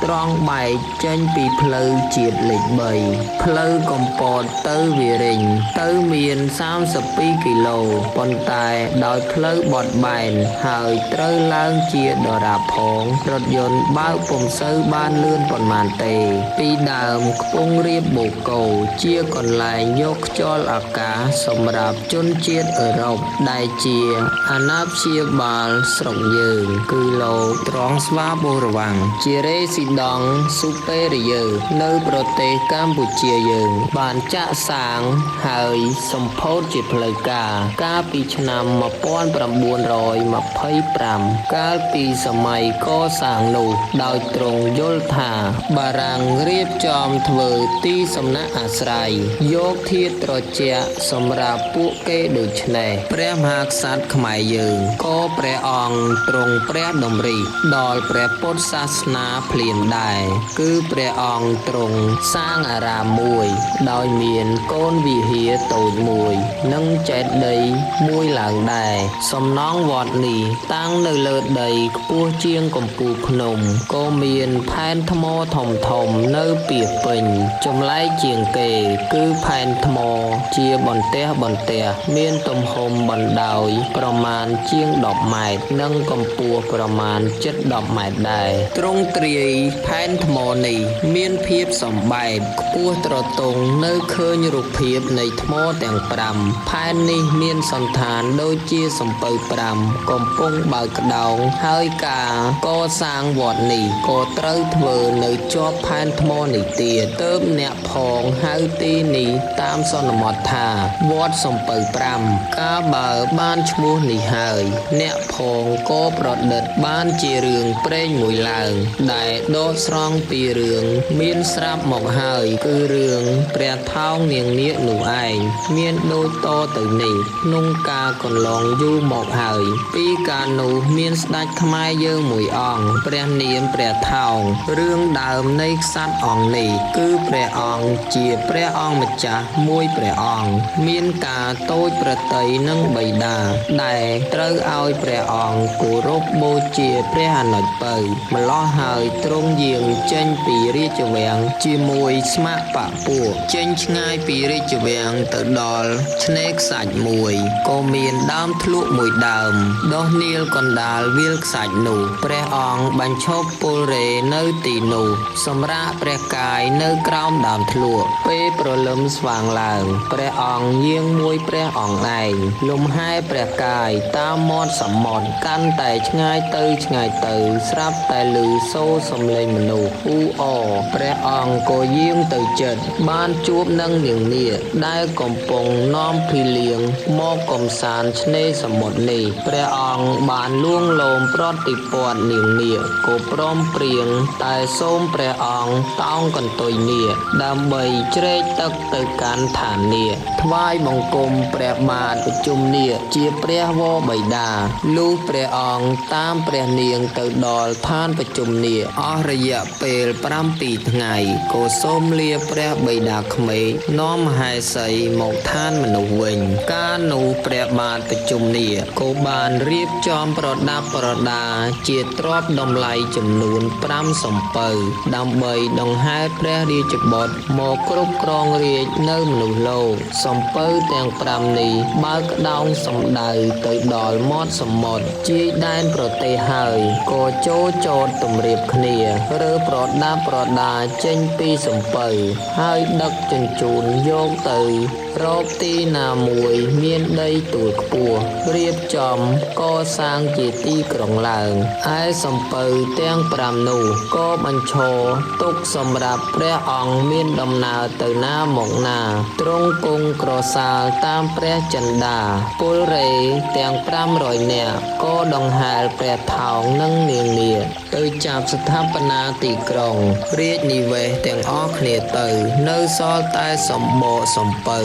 ត្រង់បែកចេញពីផ្លូវជាតិលេខ3ផ្លូវកំពតទៅវារិញទៅមាន32គីឡូប៉ុន្តែដោយផ្លូវបត់បែនហើយត្រូវឡើងជាដរាបផងរថយន្តបើកពុំសូវបានលឿនប៉ុន្មានទេពីដើមខ្ពង់រាបបូកគោជាកន្លែងយកខ្យល់អាកាសសម្រាប់ជនជាតិអឺរ៉ុបដែលជាអាណាព្យាបាលស្រុកយើងគឺលោកត្រង់ស្វាបូរវាំងជារេស៊ីដង់ស៊ូប៉េរីយើនៅប្រទេសកម្ពុជាយើងបានចាក់សាងហើយសម្ពោធជាផ្លូវការកាលពីឆ្នាំ1925កាលពីសម័យកសាងនោះដោយទ្រង់យល់ថាបារាំងរៀបចំធ្វើទីសំណាក់អាស្រ័យយកធាតុត្រជាក់សម្រាប់ពួកគេដូច្នេះព្រះមហាក្សត្រខ្មែរយើងក៏ព្រះអង្គទ្រង់ព្រះតម្រិះដល់ព្រះពុទ្ធសាសនាភ្លាមដែរគឺព្រះអង្គទ្រង់សាងអារាមមួយដោយមានកូនវិហារតូចមួយនិងចេតិយមួយឡើងដែរសំណង់វត្តនេះតាំងនៅលើដីខ្ពស់ជាងកំពូលភ្នំក៏មានផែនថ្មធំ នៅពីពេញចម្លែកជាងគេគឺផែនថ្មជាបន្ទះមានទំហំបណ្ដោយប្រមាណជាង10ម៉ែត្រនិងកម្ពស់ប្រមាណជិត10ម៉ែត្រដែរទ្រង់ទ្រាយផែនថ្មនេះមានភាពសម្បែបខ្ពស់ត្រទង់នៅឃើញរូបភាពនៃថ្មទាំង5ផែននេះមានសន្តានដូចជាសំពៅ5កំពុងបើកក្តោងហើយការកសាងវត្តនេះក៏ត្រូវធ្វើនៅជាប់ផែនថ្មនេះទៀតទើបអ្នកផងហៅទីនេះតាមសន្មតថាវត្តសំពៅ5កាលបើបានឈ្មោះនេះហើយអ្នកផងក៏ប្រឌិតបានជារឿងព្រេងមួយឡើងដែលដកស្រង់ពីរឿងមានស្រាប់មកហើយគឺរឿងព្រះថោងនាងនាគនោះឯងមានដូចតទៅនេះក្នុងកាលកន្លងយូរមកហើយពីកាលនោះមានស្ដេចខ្មែរយើងមួយអង្គព្រះនាមព្រះថោងរឿងដើមនៃក្សត្រអង្គនេះគឺព្រះអង្គជាព្រះអង្គម្ចាស់មួយព្រះអង្គមានការតូចប្រតិយនឹងបិតាដែលត្រូវឲ្យព្រះអង្គគោរពបូជាព្រះអនុជពៅម្លោះហើយទ្រង់យាងចេញពីរាជវាំងជាមួយស្ម័គ្របពួកចេញឆ្ងាយពីរាជវាំងទៅដល់ឆ្នេរខ្សាច់មួយក៏មានដើមធ្លក់មួយដើមដុះនាលកណ្ដាលវាលខ្សាច់នោះព្រះអង្គបញ្ឈប់ពលរេនៅទីនោះសម្រាប់ព្រះកាយនៅក្រោមដើមធ្លក់ពេលព្រលឹមស្វាងឡើងព្រះអង្គយាងមួយព្រះអង្គឯងលំហែព្រះកាយតាមមាត់សមុទ្រកាន់តែឆ្ងាយទៅស្រាប់តែឮសូរសំឡេងមនុស្សអ៊ូអរព្រះអង្គក៏យាងទៅជិតបានជួបនឹងនាងនាគដែលកំពុងនាំភីលៀងមកកំសាន្តឆ្នេរសមុទ្រនេះព្រះអង្គបានលួងលោមប្រតិព័ទ្ធនាងនាគក៏ព្រមព្រៀងតែសូមព្រះអង្គតោងកន្ទុយនាគដើម្បីជ្រែកទឹកទៅកាន់ឋាននាគថ្វាយបង្គំព្រះបាទប្រជុំនាគជាព្រះវរបិតាលុះព្រះអង្គតាមព្រះនាងទៅដល់ឋានប្រជុំនាគអស់រយៈពេល7ថ្ងៃក៏សូមលាព្រះបិតាក្មេកនាំមហេសីមកឋានមនុស្សវិញកាលនោះព្រះបាទប្រជុំនាគក៏បានរៀបចំប្រដាប់ប្រដាជាទ្រព្យតម្លៃចំនួន5សំពៅដើម្បីដង្ហែព្រះរាជបុត្រមកគ្រប់គ្រងរាជនៅមនុស្សលោកសំពៅទាំង5នេះបើកក្តោងសំដៅទៅដល់មាត់សមុទ្រជាយដែនប្រទេសហើយក៏ចូលចតទម្រាបគ្នារើប្រដាប់ប្រដាចេញពីសំពៅហើយដឹកជញ្ជូនយកទៅរកទីណាមួយមានដីទួលខ្ពស់រៀបចំកសាងជាទីក្រុងឡើងឯសំពៅទាំង5នោះក៏បញ្ឈរទុកសម្រាប់ព្រះអង្គមានដំណើរទៅណាមកណាទ្រង់គង់ក្រសាលតាមព្រះចិន្តាពលរេទាំង500នាក់ក៏ដង្ហែលព្រះថោងនិងនាងនាគទៅចាប់ស្ថាបនាទីក្រុងរាជនិវេសទាំងអស់គ្នាទៅនៅសល់តែសម្បកសំពៅ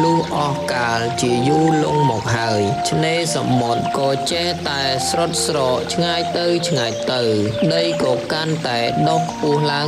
លុះអស់កាលជាយូរលង់មកហើយឆ្នេរសមុទ្រក៏ចេះតែស្រុតស្រកឆ្ងាយទៅដីក៏កាន់តែដុះខ្ពស់ឡើ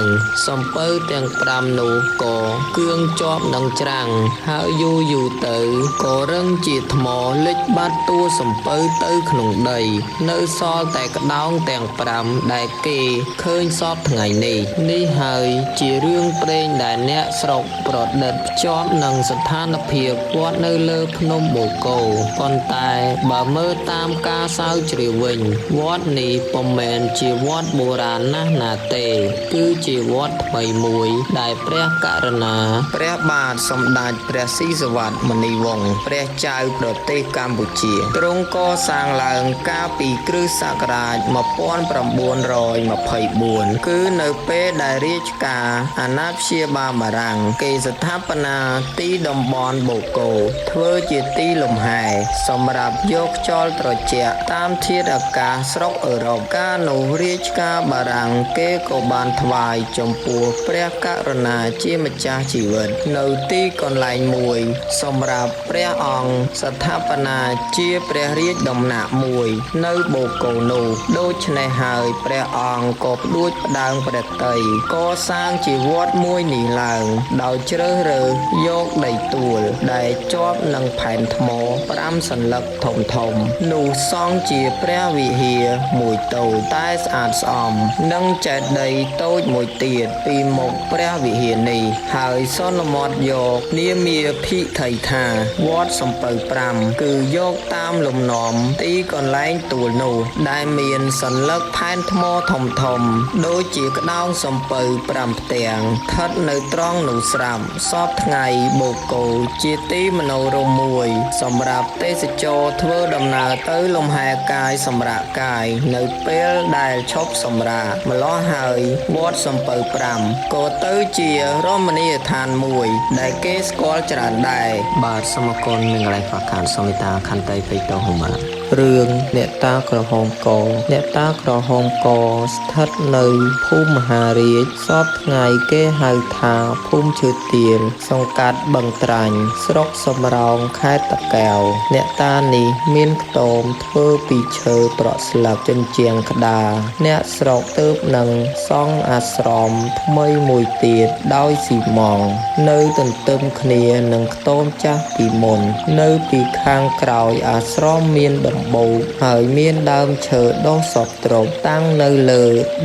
ងសំពៅទាំង5នោះក៏គឿងជាប់នឹងច្រាំងហើយយូរទៅក៏រឹងជាថ្មលិចបាត់តួសំពៅទៅក្នុងដីនៅសល់តែក្តោងទាំង5ដែលគេឃើញសពថ្ងៃនេះហើយជារឿងព្រេងដែលអ្នកស្រុកប្រឌិតភ្ជាប់នឹងស្ថានភាពវត្តនៅលើភ្នំបូកគោប៉ុន្តែបើមើលតាមការសើជ្រាវវិញវត្តនេះពុំមែនជាវត្តបុរាណណាស់ណាទេគឺជាវត្តថ្មីមួយដែលព្រះករុណាព្រះបាទសម្ដេចព្រះស៊ីសុវត្ថិមុនីវង្សព្រះចៅប្រទេសកម្ពុជាទ្រង់កសាងឡើងកាលពីគ្រិស្តសករាជ1924គឺនៅពេលដែលរាជការអាណាព្យាបាលបារាំងគេស្ថាបនាទីតំបន់បូកគោធ្វើជាទីលំហែសម្រាប់យកខ្យល់ត្រជាក់តាមធាតុអាកាសស្រុកអឺរ៉ុបកាលនោះរាជការបារាំងគេក៏បានថ្វាយចំពោះព្រះករុណាជាម្ចាស់ជីវិតនៅទីកន្លែងមួយសម្រាប់ព្រះអង្គស្ថាបនាជាព្រះរាជដំណាក់មួយនៅបូកគោនោះដូច្នេះហើយព្រះអង្គក៏ផ្ដួចផ្ដើមព្រះតីកសាងជាវត្តមួយនេះឡើងដោយជ្រើសរើសយក កដីទួលដែលជាប់នឹងផែនថ្ម5សន្លឹកធំនោះសង់ជាព្រះវិហារមួយតូចតែស្អាតស្អំនិងចេតិយតូចមួយទៀតពីមុខព្រះវិហារនេះហើយសន្មត់យកនាមាភិថីថាវត្តសំពៅ5គឺយកតាមលំនាំទីកន្លែងទួលនោះដែលមានសន្លឹកផែនថ្មធំដូចជាក្តោងសំពៅ5ផ្ទាំងស្ថិតនៅត្រង់នោះស្រាប់សពថ្ងៃបូកគោជាទីមនោរម្យមួយសម្រាប់ទេសចរធ្វើដំណើរទៅលំហែកាយសម្រាកកាយនៅពេលដែលឈប់សម្រាកម្លោះហើយវត្តសំពៅ5ក៏ទៅជារមណីយដ្ឋានមួយដែលគេស្គាល់ច្រើនដែរបាទសូមអរគុណនឹងកន្លែងខ្វះខាតសូមមេត្តាខន្តីពេកតហុំបាទរឿងអ្នកតាក្រហមកអ្នកតាក្រហមកស្ថិតនៅភូមិមហារាជសពថ្ងៃគេហៅថាភូមិឈើទាលសង្កាត់បឹងត្រាញ់ស្រុកសំរោងខេត្តតាកែវអ្នកតានេះមានខ្ទមធ្វើពីឈើប្រក់ស្លឹកចិញ្ចៀងក្តារអ្នកស្រុកទើបនឹងសង់អាស្រមថ្មីមួយទៀតដោយស៊ីម៉ង់នៅទន្ទឹមគ្នានឹងខ្ទមចាស់ពីមុននៅពីខាងក្រោយអាស្រមមានដំបូកហើយមានដើមឈើដុះសពទ្រពតាំងនៅលើ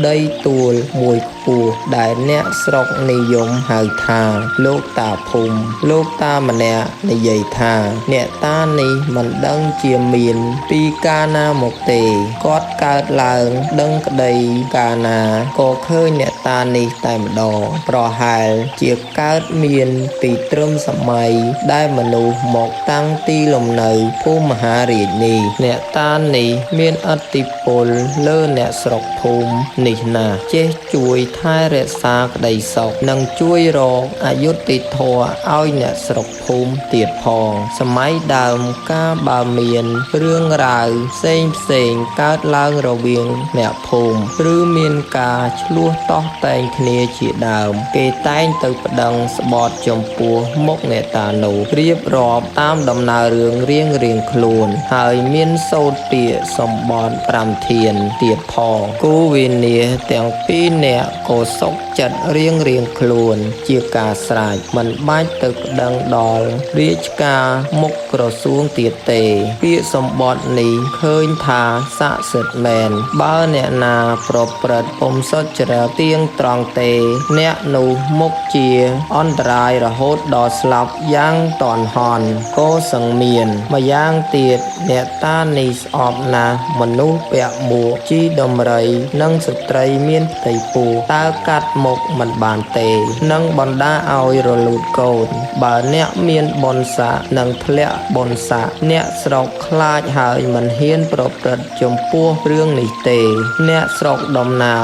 ដីទួលមួយខ្ពស់ដែលអ្នកស្រុកនិយមហៅថាលោកតាភូមិលោកតាម្នាក់និយាយថាអ្នកតានេះមិនដឹងជាមានពីកាលណាមកទេគាត់កើតឡើងដឹងក្តីកាលណាក៏ឃើញអ្នកតានេះតែម្ដងប្រហែលជាកើតមានពីត្រឹមសម័យដែលមនុស្សមកតាំងទីលំនៅភូមិមហារាជនេះអ្នកតានេះមានឥទ្ធិពលលើអ្នកស្រុកភូមិនេះណាស់ចេះជួយថែរក្សាក្តីសុខនិងជួយរកអយុត្តិធម៌ឲ្យអ្នកស្រុកភូមិទៀតផងសម័យដើមកាលបើមានរឿងរ៉ាវផ្សេងកើតឡើងរវាងអ្នកភូមិឬមានការឆ្លោះតោះតែងគ្នាជាដើមគេតែងទៅប្តឹងស្បត់ចំពោះមុខអ្នកតានោះរៀបរាប់តាមដំណើររឿងរៀងខ្លួនហើយមានសូត្រពាក្យសម្បត្តិ5ធានទៀតផងគូវិនាសទាំងពីរនាក់ក៏សុខចិត្តរៀងខ្លួនជាការស្រេចមិនបាច់ទៅប្តឹងដល់រាជការមុខក្រសួងទៀតទេពាក្យសម្បត្តិនេះឃើញថាស័ក្តិសិទ្ធិមែនបើអ្នកណាប្រព្រឹត្តពុំសុចរិតទៀងត្រង់ទេអ្នកនោះមុខជាអន្តរាយរហូតដល់ស្លាប់យ៉ាងតន់ហន់ក៏សង្មានម្យ៉ាងទៀតអ្នកតានេះស្អប់ណាស់មនុស្សពាក់មួកជីដំរីនិងស្ត្រីមានផ្ទៃពោះតើកាត់មុខមិនបានទេនឹងបណ្ដាឲ្យរលូតកូនបើអ្នកមានបុណ្យស័ក្តិនឹងធ្លាក់បុណ្យស័ក្តិអ្នកស្រុកខ្លាចហើយមិនហ៊ានប្រព្រឹត្តចំពោះរឿងនេះទេអ្នកស្រុកដំណាល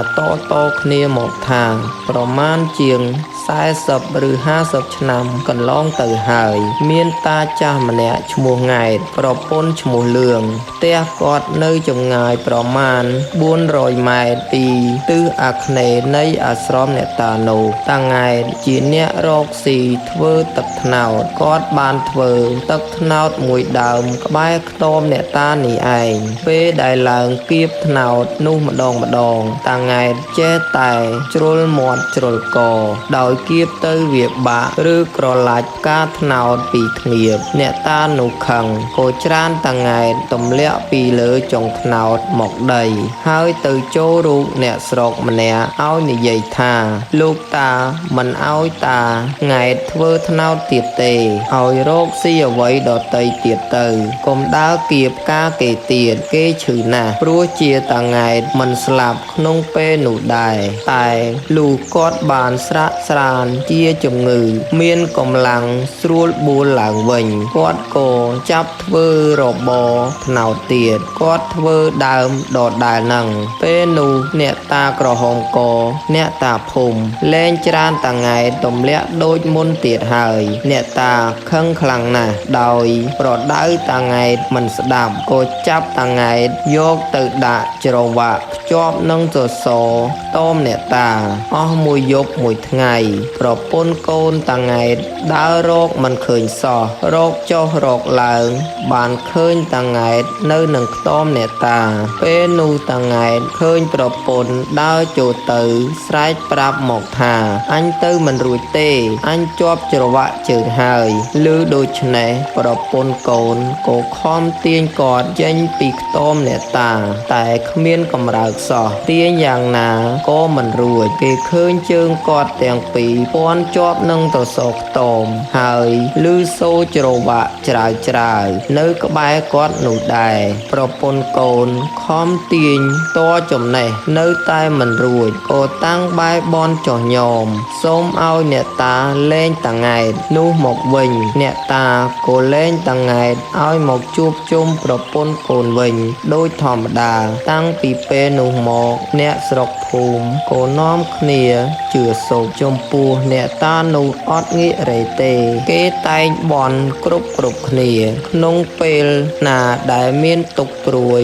តគ្នាមកថាប្រមាណជាង40ឬ50ឆ្នាំកន្លងទៅហើយមានតាចាស់ម្នាក់ឈ្មោះង៉ែតប្រពន្ធឈ្មោះលឿងផ្ទះគាត់នៅចម្ងាយប្រមាណ400ម៉ែត្រពីទិសអាគ្នេយ៍នៃអាស្រមអ្នកតានោះតាង៉ែតជាអ្នករកស៊ីធ្វើទឹកត្នោតគាត់បានធ្វើទឹកត្នោតមួយដើមក្បែរខ្ទមអ្នកតានេះឯងពេលដែលឡើងគៀបត្នោតនោះម្ដងតាង៉ែតចេះតែជ្រុលមាត់ជ្រុលកដោយគៀបទៅវាបាក់ឬក្រឡាច់ផ្កាត្នោតពីធ្ងៀបអ្នកតានោះខឹងក៏ច្រានតាង៉ែតទម្លាក់ពីលើចុងត្នោតមកដីហើយទៅចូលរូបអ្នកស្រុកម្នាក់ឲ្យនិយាយថាលោកតាមិនឲ្យតាង៉ែតធ្វើត្នោតទៀតទេឲ្យរកស៊ីអ្វីដតីទៀតទៅកុំដើរគៀបផ្កាគេទៀតគេឈឺណាស់ព្រោះជាតាង៉ែតមិនស្លាប់ក្នុងពេលនោះដែរតែលូគាត់បានស្រាក់ស្រានជាជំងឺមានកម្លាំងស្រួលបួលឡើងវិញគាត់ក៏ចាប់ធ្វើរបរត្នោតទៀតគាត់ធ្វើដើមដដែលនឹងពេលនោះអ្នកតាក្រហមកអ្នកតាភូមិលែងច្រានតាង៉ែតទម្លាក់ដូចមុនទៀតហើយអ្នកតាខឹងខ្លាំងណាស់ដោយប្រដៅតាង៉ែតមិនស្ដាប់ក៏ចាប់តាង៉ែតយកទៅដាក់ច្រវាក់ភ្ជាប់នឹងសសរខ្ទមអ្នកតាអស់មួយយប់មួយថ្ងៃ ប្រពន្ធកូនតាង៉ែតដើររកមិនឃើញសោះរកចុះរកឡើងបានឃើញតាង៉ែតនៅនឹងខ្ទមអ្នកតាពេលនោះតាង៉ែតឃើញប្រពន្ធដើរចូលទៅស្រែកប្រាប់មកថាអញទៅមិនរួចទេអញជាប់ច្រវាក់ជើងហើយឮដូច្នេះប្រពន្ធកូនក៏ខំទាញគាត់ចេញពីខ្ទមអ្នកតាតែគ្មានកម្រើកសោះទាញយ៉ាងណាក៏មិនរួចគេឃើញជើងគាត់ទាំងពីរពាន់ជាប់នឹងត្រសក់ខ្ទមហើយឮសូរច្រវាក់ច្រាវនៅក្បែរគាត់នោះដែរប្រពន្ធកូនខំទាញតចំណេះនៅតែមិនរួចក៏តាំងបែរបន់ចុះញោមសូមឲ្យអ្នកតាលែងតាង៉ែតនោះមកវិញអ្នកតាក៏លែងតាង៉ែតឲ្យមកជួបជុំប្រពន្ធកូនវិញដូចធម្មតាតាំងពីពេលនោះមកអ្នកស្រុកភូមិក៏នាំគ្នាជឿសូកចំពោះអ្នកតានោះអត់ងាករេទេគេតែងបន់គ្រប់គ្នាក្នុងពេលណាដែលមានទុក្ខព្រួយ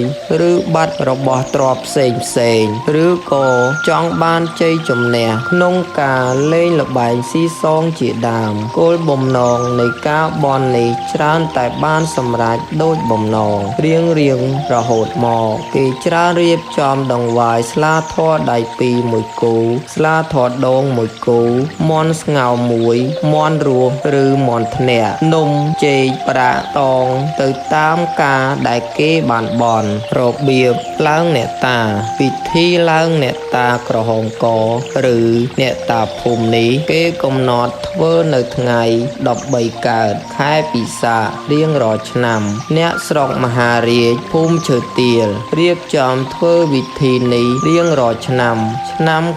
ឬបាត់របស់ទ្រព្យផ្សេងឬក៏ចង់បានជ័យជំនះក្នុងការលេងល្បែងស៊ីសងជាដើមគោលបំណងនៃការបន់នេះច្រើនតែបានសម្រេចដូចបំណងរៀងរហូតមកគេច្រើនរៀបចំដង្វាយស្លាធម៌ដៃពីរមួយគូស្លាធម៌ដងមួយគូមន់ស្ងោរមួយមន់រស់ឬមន់ធ្នាក់នំចេកប្រាក់តងទៅតាមការដែលគេបានបន់របៀបឡើងអ្នកតាពិធីឡើងអ្នកតាក្រហមក ឬអ្នកតាភូមិនេះគេកំណត់ធ្វើនៅថ្ងៃ13កើតខែពិសាខរៀងរាល់ឆ្នាំអ្នកស្រុកមហារាជភូមិឈើទាលរៀបចំធ្វើវិធីនេះរៀងរាល់ឆ្នាំ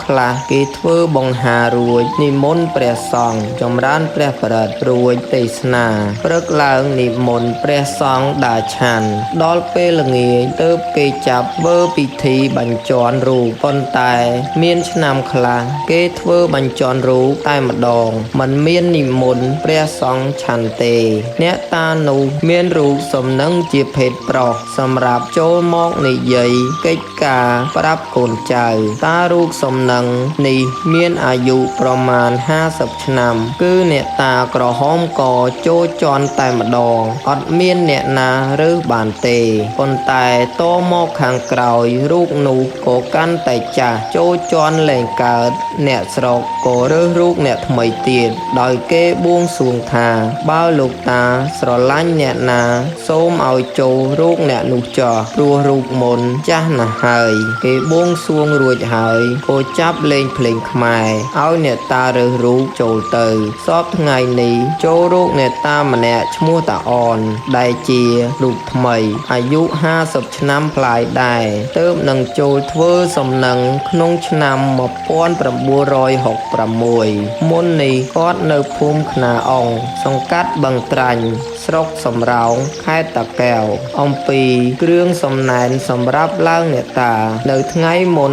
ខ្លះគេធ្វើបង្ហារួចនិមន្តព្រះសង្ឃចម្រើនព្រះបរិត្តរួចទេសនាព្រឹកឡើងនិមន្តព្រះសង្ឃដើរឆាន់ដល់ពេលល្ងាចទើបគេចាប់ធ្វើពិធីបញ្ជាន់រូបប៉ុន្តែមានឆ្នាំខ្លះគេធ្វើបញ្ជាន់រូបតែម្ដងមិនមាននិមន្តព្រះសង្ឃឆាន់ទេអ្នកតានោះមានរូបសំណឹងជាភេទប្រុសសម្រាប់ចូលមកនិយាយកិច្ចការប្រាប់កូនចៅតារូបសំណឹងនេះមានអាយុប្រមាណ50ឆ្នាំគឺអ្នកតាក្រហមកចូលជន់តែម្ដងអត់មានអ្នកណារើសបានទេប៉ុន្តែតមកខាងក្រោយរូបនោះក៏កាន់តែចាស់ចូលជន់លែងកើតអ្នកស្រុកក៏រើសរូបអ្នកថ្មីទៀតដោយគេបួងសួងថាបើលោកតាស្រឡាញ់អ្នកណាសូមឲ្យចូលរូបអ្នកនោះចោះព្រោះរូបមុនចាស់ណាស់ហើយគេបួងសួងរួចហើយក៏ចាប់លេងភ្លេងខ្មែរឲ្យអ្នកតារើសរូបចូលទៅសពថ្ងៃនេះចូលរូបអ្នកតាម្នាក់ឈ្មោះតាអនដែលជារូបថ្មីអាយុ50ឆ្នាំប្លាយដែរទើបនឹងចូលធ្វើសំណឹងក្នុងឆ្នាំ1966មុននេះគាត់នៅភូមិខ្នាអង្គសង្កាត់បឹងត្រាញ់ស្រុកសំរោងខេត្តតាកែវអំពីគ្រឿងសំណែនសម្រាប់ឡើងអ្នកតានៅថ្ងៃមុន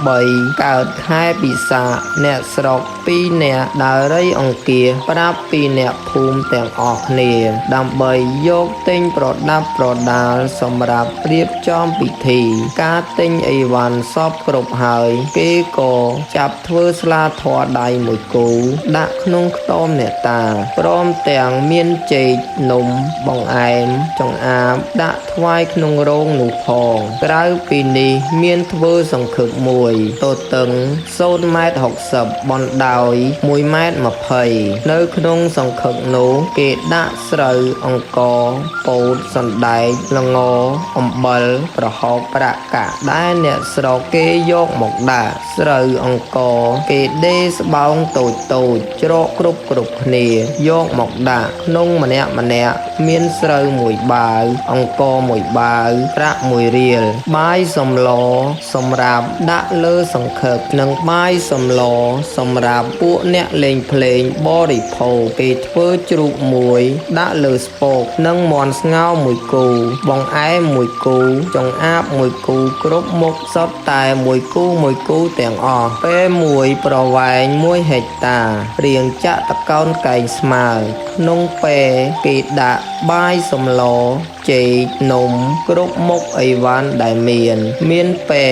13កើតខែពិសាខអ្នកស្រុក2នាក់ដើររៃអង្គាប្រាប់ពីអ្នកភូមិទាំងអស់គ្នាដើម្បីយកទិញប្រដាប់ប្រដាល់សម្រាប់រៀបចំពិធីការទិញអីវ៉ាន់សពគ្រប់ហើយគេក៏ចាប់ធ្វើស្លាធម៌ដៃមួយគូដាក់ក្នុងខ្ទមអ្នកតាព្រមទាំងមានចេកនំបង្អែមចង្អាបដាក់ថ្វាយក្នុងរោងនោះផងក្រៅពីនេះមានធ្វើសង្ឃឹកមួយទទឹង0.60 ម៉ែត្របណ្ដោយ1.20 ម៉ែត្រនៅក្នុងសង្ឃឹកនោះគេដាក់ស្រូវអង្ករពោតសណ្ដែកល្ងអំបិលប្រហុកប្រាក់កាក់ដែលអ្នកស្រុកគេយកមកដាក់ស្រូវអង្ករគេដេរស្បោងតូចច្រកគ្រប់គ្នាយកមកដាក់ក្នុងម្នាក់មានស្រូវ1បាវអង្ករ1បាវប្រាក់1រៀលបាយសម្លសម្រាប់ដាក់លើសង្ឃឹកនិងបាយសម្លសម្រាប់ពួកអ្នកលេងភ្លេងបរិភោគគេធ្វើជ្រូកមួយដាក់លើស្ពកនិងមាន់ស្ងោរ1គូបង្អែម1គូចង្អាប1គូគ្រប់មុខសុទ្ធតែ1គូទាំងអស់ពេលមួយប្រវែង1ហិកតារាងចាក់តកោនកែងស្មើក្នុងពេលគេដាក់បាយសម្ល ចេកនំគ្រប់មុខអីវ៉ាន់ដែលមានពេ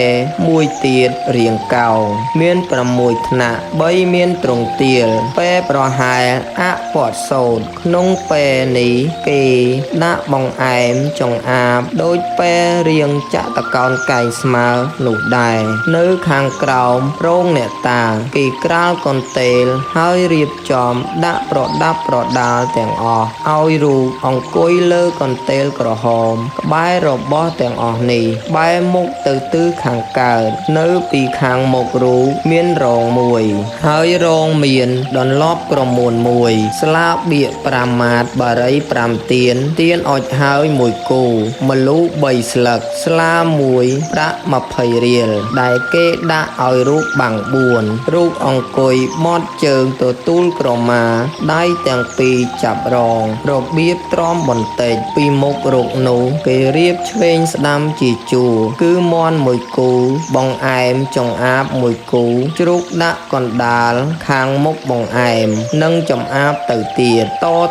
មួយទៀតរាងកោងមាន6ថ្នាក់3មានទ្រង់ទាលពេប្រហែលអពតសោតក្នុងពេនេះគេដាក់បង្អែមចង្អាបដូចពេរាងចតកោនកែងស្មើនោះដែរនៅខាងក្រោមរោងអ្នកតាគេក្រាលកន្ទេលហើយរៀបចំដាក់ប្រដាប់ប្រដាលទាំងអស់ឲ្យរូបអង្គុយលើកន្ទេលក្រហមក្បែររបស់ទាំងអស់នេះបែរមុខទៅទិសខាងកើតនៅពីខាងមុខរូបមានរងមួយហើយរងមានដន្លប់ក្រមួនមួយស្លាបៀក5ម៉ាតបារី5ទៀនអុចហើយ1គូម្លូ3ស្លឹកស្លាមួយប្រាក់20រៀលដែលគេដាក់ឲ្យរូបបាំង4រូបអង្គុយមាត់ជើងទទួលក្រមាដៃទាំងពីរចាប់រងរបៀបទ្រាំបន្តិចពីមុខរូបនោះគេរៀបឆ្វេងស្ដាំជាជួរគឺមាន់1គូបង្អែមចង្អាប1គូជ្រូកដាក់កណ្ដាលខាងមុខបង្អែមនិងចំអាបទៅទៀត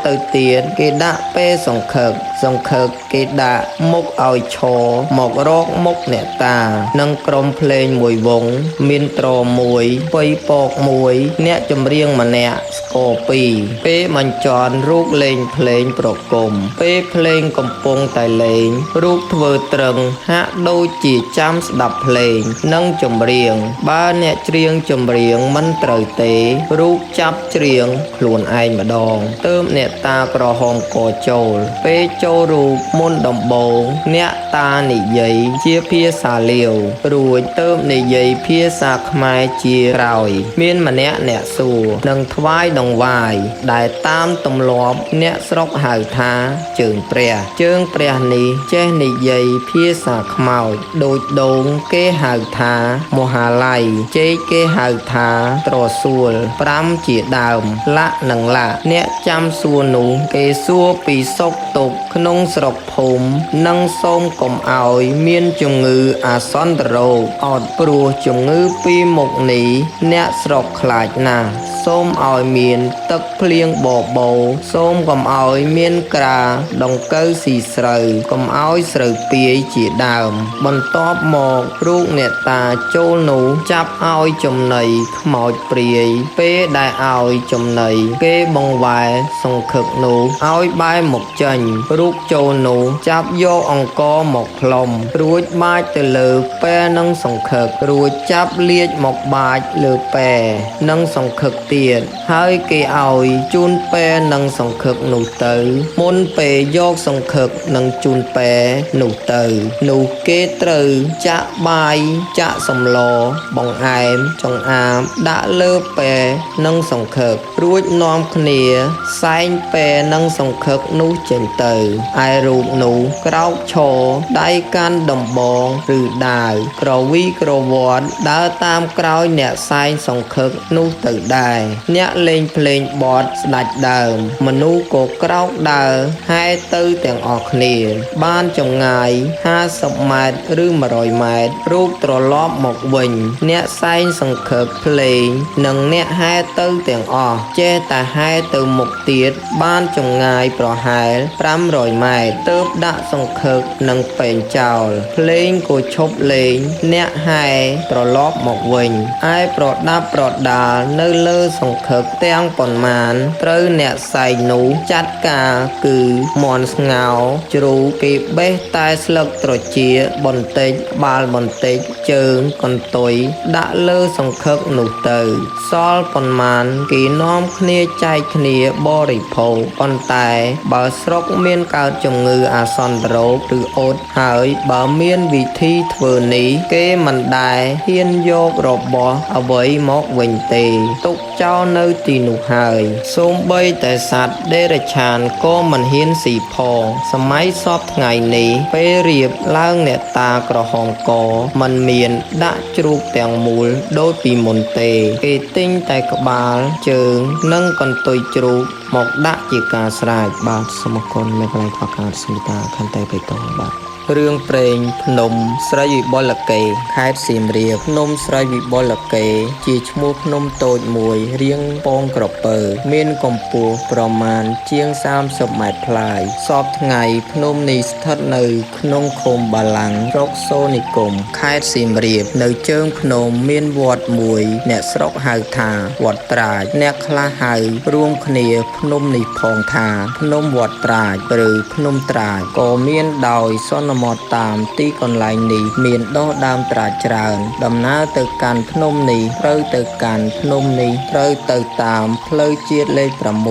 ទៅទៀតគេដាក់ពេលសង្ឃឹកគេដាក់មុខឲ្យឈរមករកមុខអ្នកតានិងក្រុមភ្លេងមួយវង់មានត្រមួយពៃពកមួយអ្នកចម្រៀងម្នាក់ស្គរ2ពេលបញ្ចន់រូបលេងភ្លេងប្រគំពេលភ្លេងកំពុងតែលេងរូបធ្វើត្រឹងហាក់ដូចជាចាំស្ដាប់ភ្លេងនិងចម្រៀងបើអ្នកច្រៀងចម្រៀងមិនត្រូវទេរូបចាប់ច្រៀងខ្លួនឯងម្ដងទើបអ្នកតាក្រហមកចូលពេលចូលរូបមុនដំបូងអ្នកតានិយាយជាភាសាលាវរួចទើបនិយាយភាសាខ្មែរជាក្រោយមានម្នាក់អ្នកសួរនឹងថ្វាយដង្វាយដែលតាមទម្លាប់អ្នកស្រុកហៅថាជើងព្រះនេះចេះនិយាយភាសាខ្មោចដូចដូងគេហៅថាមហាល័យចេកគេហៅថាត្រសួល5ជាដើមលាក់និងលាក់អ្នកចាំសួរនោះគេសួរពីសុខទុក្ខក្នុងស្រុកភូមិនិងសូមកុំឲ្យមានជំងឺអាសន្នរោគអត់ព្រោះជំងឺពីមុខនេះអ្នកស្រុកខ្លាចណាស់សូមឲ្យមានទឹកភ្លៀងបបោសូមកុំឲ្យមានក្រាដង្កូវស៊ីស្រូវកុំឲ្យស្រូវពាយជាដើមបន្ទាប់មករូបអ្នកតាចូលនោះចាប់ឲ្យចំណីខ្មោចព្រាយពេលដែលឲ្យចំណីគេបង្វែរសង្ឃឹកនោះឲ្យបែរមុខចេញរូបចូលនោះចាប់យកអង្គមកផ្លុំរួចបាចទៅលើពែនិងសង្ឃឹករួចចាប់លាជមកបាចលើពែនិងសង្ឃឹកទៀតហើយគេឲ្យជូនពែនិងសង្ឃឹកនោះទៅមុនពេលយកសង្ឃឹកនិងជូនពែនោះទៅនោះគេត្រូវចាក់បាយចាក់សម្លបង្អែមចង្អាមដាក់លើពែនិងសង្ឃឹករួចនាំគ្នាសែងពែនិងសង្ឃឹកនោះចេញទៅឯរូបនោះក្រោកឈរដៃកាន់ដំបងឬដាវក្រវីក្រវាត់ដើរតាមក្រោយអ្នកសែងសង្ឃឹកនោះទៅដែរអ្នកលេងភ្លេងបទស្ដាច់ដើមមនុស្សក៏ក្រោកដើរហែទៅទាំងអស់គ្នាបានចម្ងាយ50ម៉ែត្រឬ100ម៉ែត្ររូបត្រឡប់មកវិញអ្នកសែងសង្ឃឹកភ្លេងនិងអ្នកហែទៅទាំងអស់ចេះតែហែទៅមុខទៀតបានចម្ងាយប្រហែល500ម៉ែត្រទើបដាក់សង្ឃឹកនិងពេងចោលភ្លេងក៏ឈប់លេងអ្នកហែត្រឡប់មកវិញឯប្រដាប់ប្រដាល់នៅលើសង្ឃឹកទាំងប៉ុន្មានត្រូវអ្នកសែងនោះចាត់ការគឺមាន់ស្ងោជ្រូកគេបេះតែស្លឹកត្រចៀបន្តិចក្បាលបន្តិចជើងកន្ទុយដាក់លើសង្ឃឹកនោះទៅសល់ប៉ុន្មានគេនាំគ្នាចែកគ្នាបរិភោគប៉ុន្តែបើស្រុកមានកើតជំងឺអាសន្នរោគឬអូតហើយបើមានវិធីធ្វើនេះគេមិនដែលហ៊ានយករបស់អ្វីមកវិញទេទុកចោលនៅទីនោះហើយសូម្បីតែសត្វដេរឆានក៏មិនហ៊ានស៊ីផងសម័យសពថ្ងៃនេះពេលរៀបឡើងអ្នកតាក្រហមកមិនមានដាក់ជ្រូកទាំងមូលដូចពីមុនទេគេទិញតែក្បាលជើងនិងកន្ទុយជ្រូកមកដាក់ជាការស្រេចបាទសូមអរគុណមេកន្លែងខ្វះខាតស្មិតាខន្តីបេតងបាទ រឿងព្រេងភ្នំស្រីវិបុលកេខេត្តសៀមរាបភ្នំស្រីវិបុលកេជាឈ្មោះភ្នំតូចមួយរាងពងក្រពើមានកម្ពស់ប្រមាណជាង30ម៉ែត្រប្លាយសពថ្ងៃភ្នំនេះស្ថិតនៅក្នុងឃុំបាឡាំងស្រុកសូនិគមខេត្តសៀមរាបនៅជើងភ្នំមានវត្តមួយអ្នកស្រុកហៅថាវត្តត្រាចអ្នកខ្លះហៅរួមគ្នាភ្នំនេះផងថាភ្នំវត្តត្រាចឬភ្នំត្រាចក៏មានដោយសន្មតតាមទីកន្លែងនេះមានដុះដើមត្រាចច្រើនដំណើរទៅកាន់ភ្នំនេះត្រូវទៅកាន់ភ្នំនេះត្រូវទៅតាមផ្លូវជាតិលេខ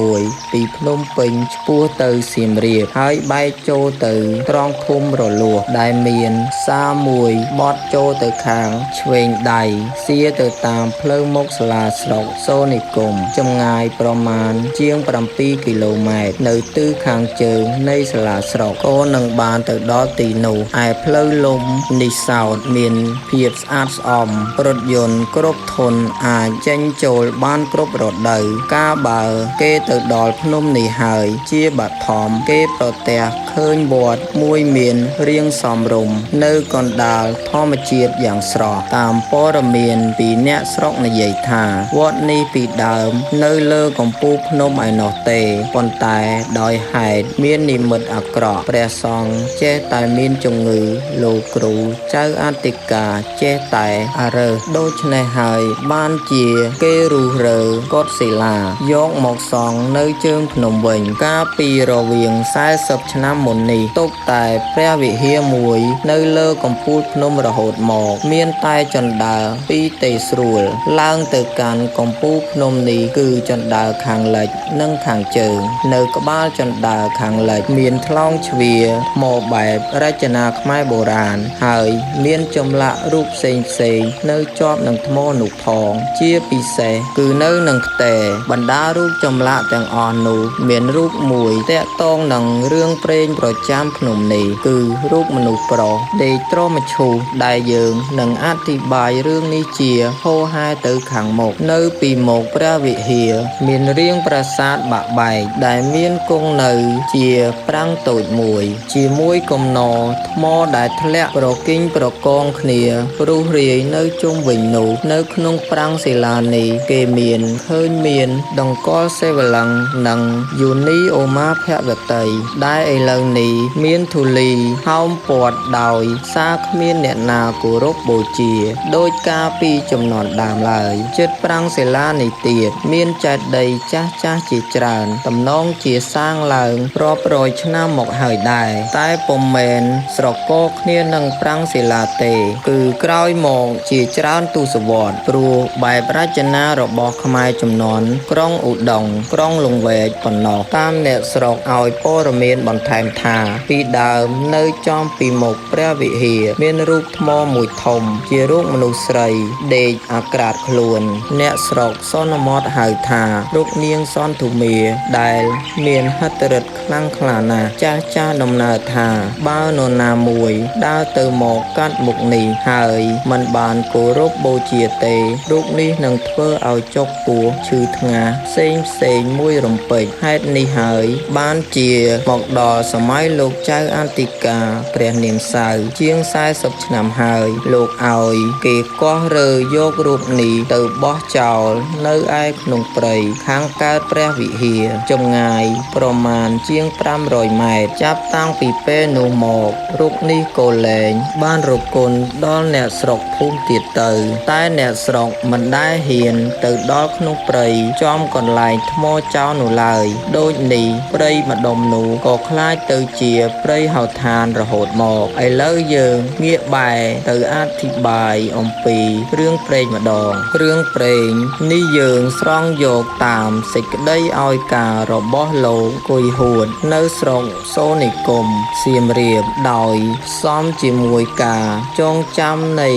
6ពីភ្នំពេញឆ្ពោះទៅសៀមរាបហើយបែកចូលទៅត្រង់ឃុំរលួសដែលមានសារមួយបត់ចូលទៅខាងឆ្វេងដៃសៀទៅតាមផ្លូវមុខសាលាស្រុកសូនិគមចម្ងាយប្រមាណជាង7គីឡូម៉ែត្រនៅទិសខាងជើងនៃសាលាស្រុកក៏នឹងបានទៅដល់ទីនោះឯផ្លូវលំនេះសោតមានភាពស្អាតស្អំរថយន្តគ្រប់ធុនអាចចេញចូលបានគ្រប់រដូវកាលបើគេទៅដល់ភ្នំនេះហើយជាបឋមគេប្រទះឃើញវត្តមួយមានរាងសមរម្យនៅកណ្ដាលធម្មជាតិយ៉ាងស្រស់តាមព័ត៌មានពីអ្នកស្រុកនិយាយថាវត្តនេះពីដើមនៅលើកំពូលភ្នំឯណោះទេប៉ុន្តែដោយហេតុមាននិមិត្តអាក្រក់ព្រះសង្ឃចេះតែមានជំងឺលោកគ្រូចៅអធិការចេះតែអារើសដូច្នេះហើយបានជាគេរុះរើកុដិសិលាយកមកសង់នៅជើងភ្នំវិញកាលពីរវាង40ឆ្នាំមុននេះទុកតែព្រះវិហារមួយនៅលើកំពូលភ្នំរហូតមកមានតែជណ្ដើរពីរទេស្រួលឡើងទៅកាន់កំពូលភ្នំនេះគឺជណ្ដើរខាងលិចនិងខាងជើងនៅក្បាលជណ្ដើរខាងលិចមានថ្លោងជ្វាថ្មបែបរចនាខ្មែរបុរាណហើយមានចម្លាក់រូបផ្សេងនៅជាប់នឹងថ្មនោះផងជាពិសេសគឺនៅនឹងផ្ទៃបណ្ដារូបចម្លាក់ទាំងអស់នោះមានរូបមួយតាក់ទងនឹងរឿងព្រេងប្រចាំភ្នំនេះគឺរូបមនុស្សប្រុសដេកទ្រាំមឈូសដែលយើងនឹងអធិប្បាយរឿងនេះជាហោហែទៅខាងមុខនៅពីមុខព្រះវិហារមានរាងប្រាសាទបាក់បែកដែលមានគង់នៅជាប្រាង្គតូចមួយជាមួយគំនរថ្មដែលធ្លាក់ប្រគិញប្រកងគ្នារុះរាយនៅជុំវិញនោះនៅក្នុងប្រាង្គសិលានេះគេមានឃើញមានដង្កល់សេវលឹងនិងយោនីអូម៉ាភវតីដែលឥឡូវនេះមានធូលីហោមព័ទ្ធដោយសារគ្មានអ្នកណាគោរពបូជាដោយការពីចំនួនដើមឡើយចិត្តប្រាង្គសិលានេះទៀតមានចេតិយចាស់ជាច្រើនតំណងជាសាងឡើងរាប់រយឆ្នាំមកហើយដែរតែពុំមែនស្រកកគ្នានឹងប្រាង្គសិលាទេគឺក្រោយមកជាច្រើនទសវត្សរ៍ព្រោះបែបរចនារបស់ខ្មែរជំនាន់ក្រុងឧដុង្គក្រុងលង្វែកប៉ុណ្ណោះតាមអ្នកស្រុកឲ្យព័ត៌មានបន្ថែមថាពីដើមនៅចំពីមុខព្រះវិហារមានរូបថ្មមួយធំជារូបមនុស្សស្រីដេកអាក្រាតខ្លួនអ្នកស្រុកសន្មតហៅថារូបនាងសន្ទុមាដែលមានហិទ្ធិឫទ្ធិខ្លាំងក្លាណាស់ចាស់ដំណើរថាបើនរណាមួយដើរទៅមកកាត់មុខនេះហើយមិនបានគោរពបូជាទេរូបនេះនឹងធ្វើឲ្យចុកពោះឈឺថ្ងាសផ្សេងមួយរំពេចហេតុនេះហើយបានជាមកដល់សម័យលោកចៅអធិការព្រះនាងសៅជាង40ឆ្នាំហើយលោកឲ្យគេកោះរើយករូបនេះទៅបោះចោលនៅឯក្នុងព្រៃខាងកើតព្រះវិហារចម្ងាយប្រមាណជាង500ម៉ែត្រចាប់តាំងពីពេលនោះមករូបនេះក៏លែងបានរគុណដល់អ្នកស្រុកភូមិទៀតទៅតែអ្នកស្រុកមិនដែលហ៊ានទៅដល់ក្នុងព្រៃចំកន្លែងថ្មចោលនោះឡើយដូចនេះព្រៃម្ដុំនោះក៏คล้ายទៅជាព្រៃហោឋានរហូតមកឥឡូវយើងងាកបែរទៅអធិប្បាយអំពីរឿងព្រេងម្ដងរឿងព្រេងនេះយើងស្រង់យកតាមសេចក្តីឲ្យការរបស់លោកគុយហួតនៅស្រុកសូនិគមសៀមរាបដោយផ្សំជាមួយការចងចាំនៃ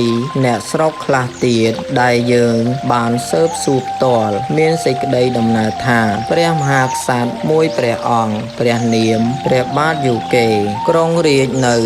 អ្នកស្រុកខ្លះទៀតដែលយើងបានស៊ើបសួរផ្ទាល់មានសេចក្តីដំណើរថាព្រះមហាក្សត្រមួយព្រះអង្គព្រះនាមព្រះបាទយូកេក្រុងរាជនៅ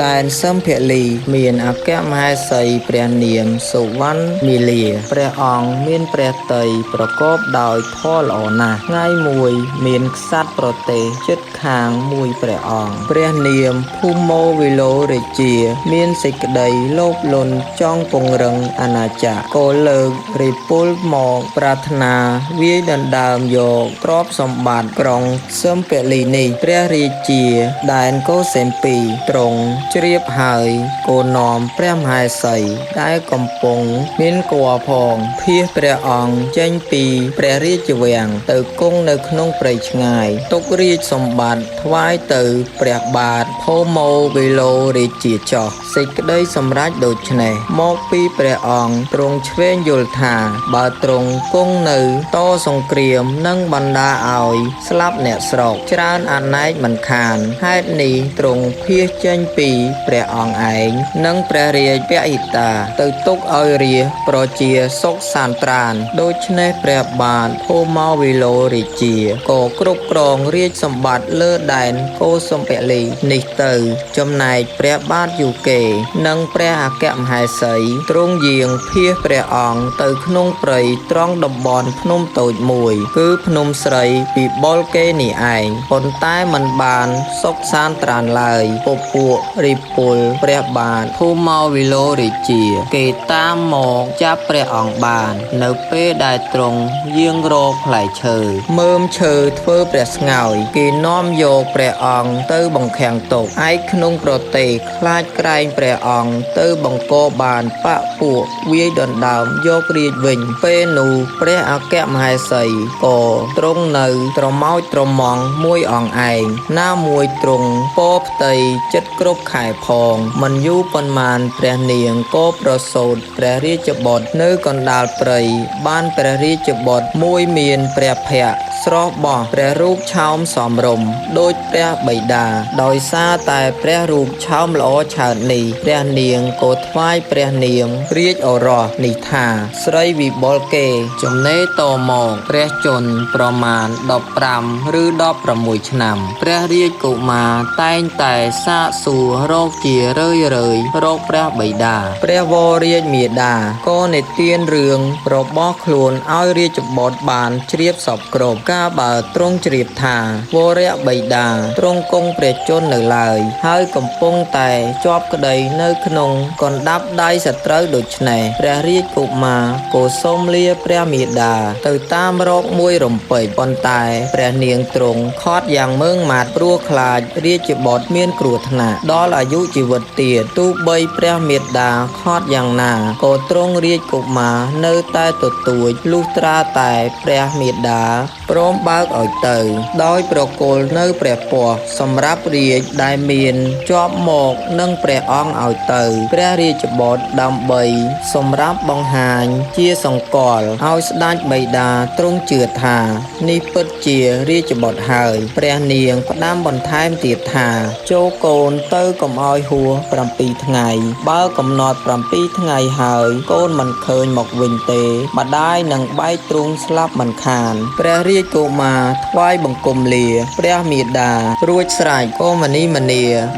ដែនសឹមភលីមានអគ្គមហេសីព្រះនាមសុវណ្ណមាលាព្រះអង្គមានព្រះទ័យប្រកបដោយផលល្អណាស់ថ្ងៃមួយមានក្សត្រប្រទេសជិតខាងមួយព្រះអង្គព្រះនាមភូ មោវិលោរាជាមានសេចក្តីលោភលន់ចង់ពង្រឹងអាណាចក្រក៏លើករិពលមកប្រាថ្នាវាយដណ្ដើមយកទ្រព្យសម្បត្តិក្រុងសឹមពលីនេះព្រះរាជាដែនកោសេមពីទ្រង់ជ្រាបហើយក៏នាំព្រះមហេសីដែលកំពុងមានគភ៌ផងភៀសព្រះអង្គចេញពីព្រះរាជវាំងទៅគង់នៅក្នុងព្រៃឆ្ងាយទុករាជសម្បត្តិថ្វាយទៅព្រះបាទភូមោវិលោរាជាចោះសេចក្តីសម្រេចដូច្នេះមកពីព្រះអង្គទ្រង់ឆ្វេងយល់ថាបើទ្រង់គង់នៅតសង្គ្រាមនឹងបណ្ដាឲ្យស្លាប់អ្នកស្រុកច្រើនអនេកមិនខានហេតុនេះទ្រង់ភៀសចេញពីព្រះអង្គឯងនិងព្រះរាជពហិតាទៅទុកឲ្យរាជប្រជាសុខសាន្តត្រានដូច្នេះព្រះបាទភូមោវិលោរាជាក៏គ្រប់គ្រងរាជសម្បត្តិលើដែនកោសុំពលីនេះទៅចំណែកព្រះបាទយូកេនិងព្រះអគ្គមហេសីទ្រង់យាងភៀសព្រះអង្គទៅក្នុងព្រៃត្រង់តំបន់ភ្នំតូចមួយគឺភ្នំស្រីពីបុលកេនេះឯងប៉ុន្តែមិនបានសុខសាន្តត្រានឡើយពពួករិពលព្រះបាទភូមោវិលោរាជាគេតាមមកចាប់ព្រះអង្គបាននៅពេលដែលទ្រង់យាងរកផ្លែឈើមើមឈើធ្វើព្រះស្ងោយគេនាំយកព្រះអង្គទៅបង្ខាំងទុកឯក្នុងប្រទេសខ្លាចក្រែងព្រះអង្គទៅបង្កបានបពពួកវាយដណ្ដើមយករាជវិញពេលនោះព្រះអគ្គមហេសីក៏ទ្រង់នៅត្រមោចត្រមង់មួយអង្គឯងណាមួយទ្រង់ពោផ្ទៃចិត្តគ្រប់ខែផងមិនយូរប៉ុន្មានព្រះនាងក៏ប្រសូតព្រះរាជបុត្រនៅកណ្ដាលព្រៃបានព្រះរាជបុត្រមួយមានព្រះភ័ក្ត្រស្រស់បោះព្រះរូបឆោមសមរម្យដូចព្រះបិតាដោយសារតែព្រះរូបឆោមល្អឆើតនេះព្រះនាងក៏ថ្វាយព្រះនាមរាជឱរសនេះថាស្រីវិបុលកេចំណេរតមកព្រះជន្មប្រមាណ15ឬ16ឆ្នាំព្រះរាជកុមារតែងតែសាកសួររកជារឿយរកព្រះបិតាព្រះវររាជមាតាក៏និទានរឿងរបស់ខ្លួនឲ្យរាជបុត្របានជ្រាបសពគ្រប់កាលបើទ្រង់ជ្រាបថាវរៈបិតាទ្រង់គង់ព្រះជន្មនៅឡើយហើយកំពុងតែជាប់ក្តីនៅក្នុងកណ្ដាប់ដៃសត្រូវដូច្នេះព្រះរាជកុមារក៏សូមលាព្រះមាតាទៅតាមរកមួយរំពេចប៉ុន្តែព្រះនាងទ្រង់ខត់យ៉ាងម៉ឺងម៉ាត់ព្រោះខ្លាចរាជបុត្រមានគ្រោះថ្នាក់ដល់អាយុជីវិតទៀតទោះបីព្រះមាតាខត់យ៉ាងណាក៏ទ្រង់រាជកុមារនៅតែទទួចលុះត្រាតែព្រះមាតាព្រមបើកឲ្យទៅដោយប្រគល់នៅព្រះពស្ត្រសម្រាប់រាជដែលមានជាប់មកនឹងព្រះអង្គឲ្យទៅព្រះរាជបុត្រដើម្បីសម្រាប់បង្ហាញជាសង្កល់ឲ្យស្ដេចបិតាទ្រង់ជឿថានេះពិតជារាជបុត្រហើយព្រះនាងផ្ដាំបន្ថែមទៀតថាចូលកូនទៅកុំឲ្យហួស7ថ្ងៃបើកំណត់7ថ្ងៃហើយកូនមិនឃើញមកវិញទេម្ដាយនឹងបែកទ្រូងស្លាប់មិនខានព្រះរាជកុមារថ្វាយបង្គំលាព្រះមាតារួចស្រេចក៏មនី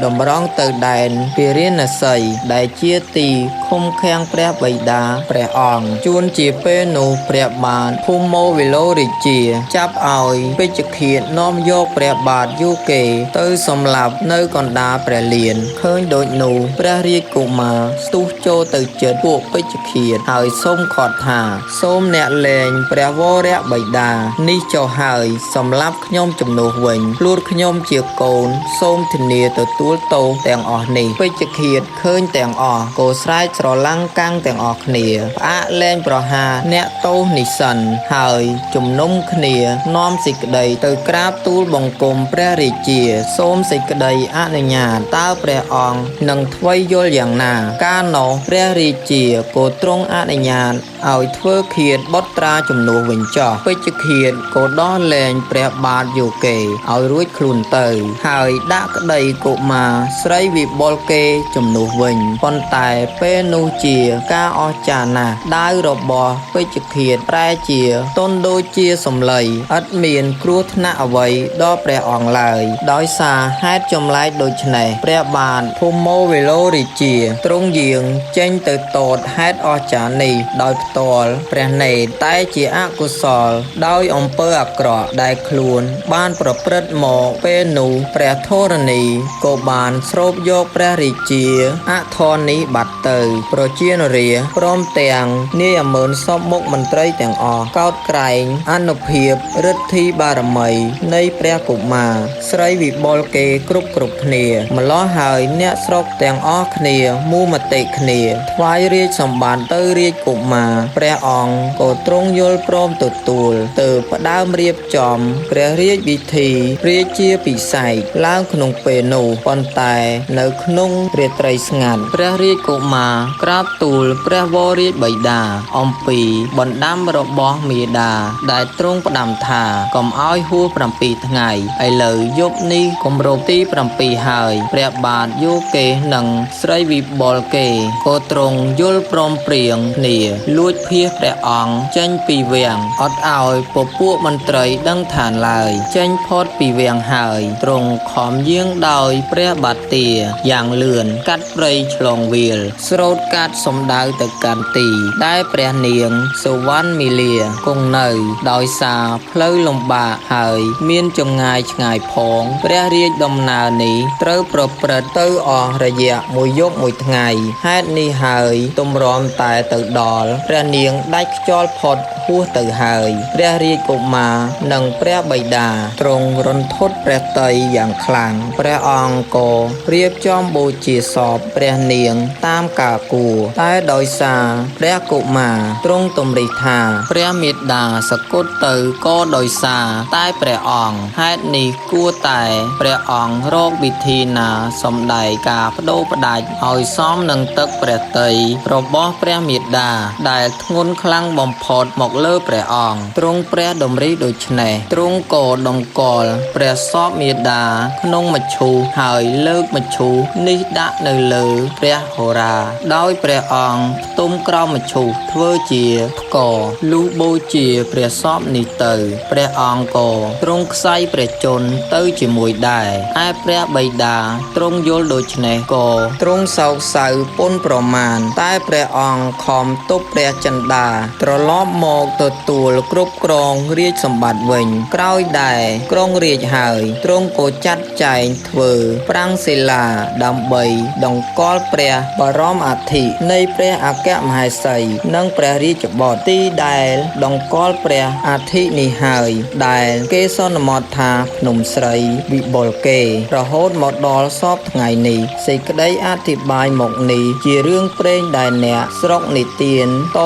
តម្រង់ទៅដែនពារាណសីដែលជាទីឃុំឃាំងព្រះបិតាព្រះអង្គជួនជាពេលនោះព្រះបាទភូមោវិលោរាជាចាប់ឲ្យពេជ្ឈឃាតនាំយកព្រះបាទយូកេទៅសម្លាប់នៅកណ្ដាលព្រះលានឃើញដូចនោះព្រះរាជកុមារស្ទុះចូលទៅជិតពួកពេជ្ឈឃាតហើយសូមខត់ថាសូមអ្នកលែងព្រះវរៈបិតានេះចុះហើយសម្លាប់ខ្ញុំជំនួសវិញខ្លួនខ្ញុំជាកូនសូមធានាទទួលទោសទាំងអស់នេះពេជ្ឈឃាតឃើញទាំងអស់ក៏ស្រែកស្រឡាំងកាំងទាំងអស់គ្នាផ្អាកលែងប្រហារអ្នកទោសនេះសិនហើយជំនុំគ្នានាំសេចក្តីទៅក្រាបទូលបង្គំព្រះរាជាសូមសេចក្តីអនុញ្ញាតតើព្រះអង្គនឹងថ្វីយល់យ៉ាងណាកាលនោះព្រះរាជាក៏ទ្រង់អនុញ្ញាតឲ្យធ្វើឃាតបុត្រាជំនួសវិញចោះពេជ្ឈឃាតក៏ដោះលែងព្រះបាទយូកេឲ្យរួចខ្លួនទៅហើយដាក់ក្តីកុមារស្រីវិបុលកេជំនួសវិញប៉ុន្តែពេលនោះជាការអស្ចារ្យណាស់ដាវរបស់ពេជ្ឈឃាតប្រែជាទន់ដូចជាសម្លៃឥតមានគ្រោះថ្នាក់អ្វីដល់ព្រះអង្គឡើយដោយសារហេតុចម្លែកដូច្នេះព្រះបាទភូមោវិលោរាជាទ្រង់យាងចេញទៅតតហេតុអស្ចារ្យនេះដោយផ្ទាល់ព្រះនេត្រតែជាអកុសលដោយអំពើ អាក្រក់ដែលខ្លួនបានប្រព្រឹត្តមកពេលនោះព្រះធរណីក៏បានស្រូបយកព្រះរាជាអធរនេះបាត់ទៅប្រជានរាព្រមទាំងនាយអមើនសពមុខមន្ត្រីទាំងអស់កោតក្រែងអនុភាពឫទ្ធិបារមីនៃព្រះកុមារស្រីវិបុលគេគ្រប់គ្នាម្លោះហើយអ្នកស្រុកទាំងអស់គ្នាមូលមតិគ្នាថ្វាយរាជសម្បត្តិទៅរាជកុមារព្រះអង្គក៏ទ្រង់យល់ព្រមទទួលទៅផ្ដើមរៀបចំព្រះរាជពិធីរាជាពិសេសឡើងក្នុងពេលនោះប៉ុន្តែនៅក្នុងរាត្រីស្ងាត់ព្រះរាជកុមារក្រាបទូលព្រះវររាជបិតាអំពីបណ្ដាំរបស់មាតាដែលទ្រង់ផ្ដាំថាកុំឲ្យហួស7ថ្ងៃឥឡូវយប់នេះគម្រប់ទី7ហើយព្រះបាទយោគេនិងស្រីវិបុលគេក៏ទ្រង់យល់ព្រមព្រៀងគ្នាលួចភៀសព្រះអង្គចេញពីវាំងអត់ឲ្យពពួកមន្ត្រីដឹងឋានឡើយចេញផុតពីវាំងហើយទ្រង់ខំយាងដោយព្រះបាទទាយ៉ាងលឿនកាត់ព្រៃឆ្លងវាលស្រោតកាត់សំដៅទៅកាន់ទីដែលព្រះនាងសុវណ្ណមីលាគង់នៅដោយសារផ្លូវលំបាកហើយមានចម្ងាយឆ្ងាយផងព្រះរាជដំណើរនេះត្រូវប្រព្រឹត្តទៅអស់រយៈមួយយប់មួយថ្ងៃហេតុនេះហើយទម្រាំតែទៅដល់ព្រះនាងដាច់ខ្យល់ផុតហួសទៅហើយព្រះរាជកុមារនិងព្រះបិតាទ្រង់រន្ធត់ព្រះទ័យយ៉ាងខ្លាំងព្រះអង្គក៏រៀបចំបូជាសពព្រះនាងតាមការគួរតែដោយសារព្រះកុមារទ្រង់ទម្រិះថាព្រះមេត្តាសគត់ទៅក៏ដោយសារតែព្រះអង្គហេតុនេះគួរតែព្រះអង្គរកវិធីណាសម្ដែងការបដូរផ្ដាច់ឲ្យសមនឹងទឹកព្រះទ័យរបស់ព្រះមេត្តាដែលធ្ងន់ខ្លាំងបំផុតមកលើព្រះអង្គទ្រង់ព្រះតម្រិះដូច្នេះទ្រង់ក៏តម្កល់ព្រះសពមេត្តាក្នុងមឈូសហើយលើកមឈូសនេះដាក់នៅលើព្រះហោរាដោយព្រះអង្គផ្ទុំក្រោមមឈូសធ្វើជាផ្គរលុះបូជាព្រះសពនេះទៅព្រះអង្គក៏ទ្រង់ខ្សែព្រះជន្មទៅជាមួយដែរឯព្រះបិតាទ្រង់យល់ដូច្នេះក៏ទ្រង់សោកសៅពុនប្រមាណតែព្រះអង្គខំទប់ព្រះចិន្តាត្រឡប់មកទទួលគ្រប់គ្រងរាជសម្បត្តិវិញក្រោយដែរក្រុងរាជហើយទ្រង់ក៏ចាត់ចែងធ្វើប្រាង្គសិលាដើម្បីតម្កល់ព្រះបរមអធិនៃព្រះអគ្គមហេសីនិងព្រះរាជបុត្រទីដែលតម្កល់ព្រះអធិនេះហើយដែលគេសន្មតថាភ្នំស្រីវិបុលគេរហូតមកដល់សពថ្ងៃនេះសេចក្តីអធិប្បាយមកនេះជារឿងព្រេងដែលអ្នកស្រុកនិទានត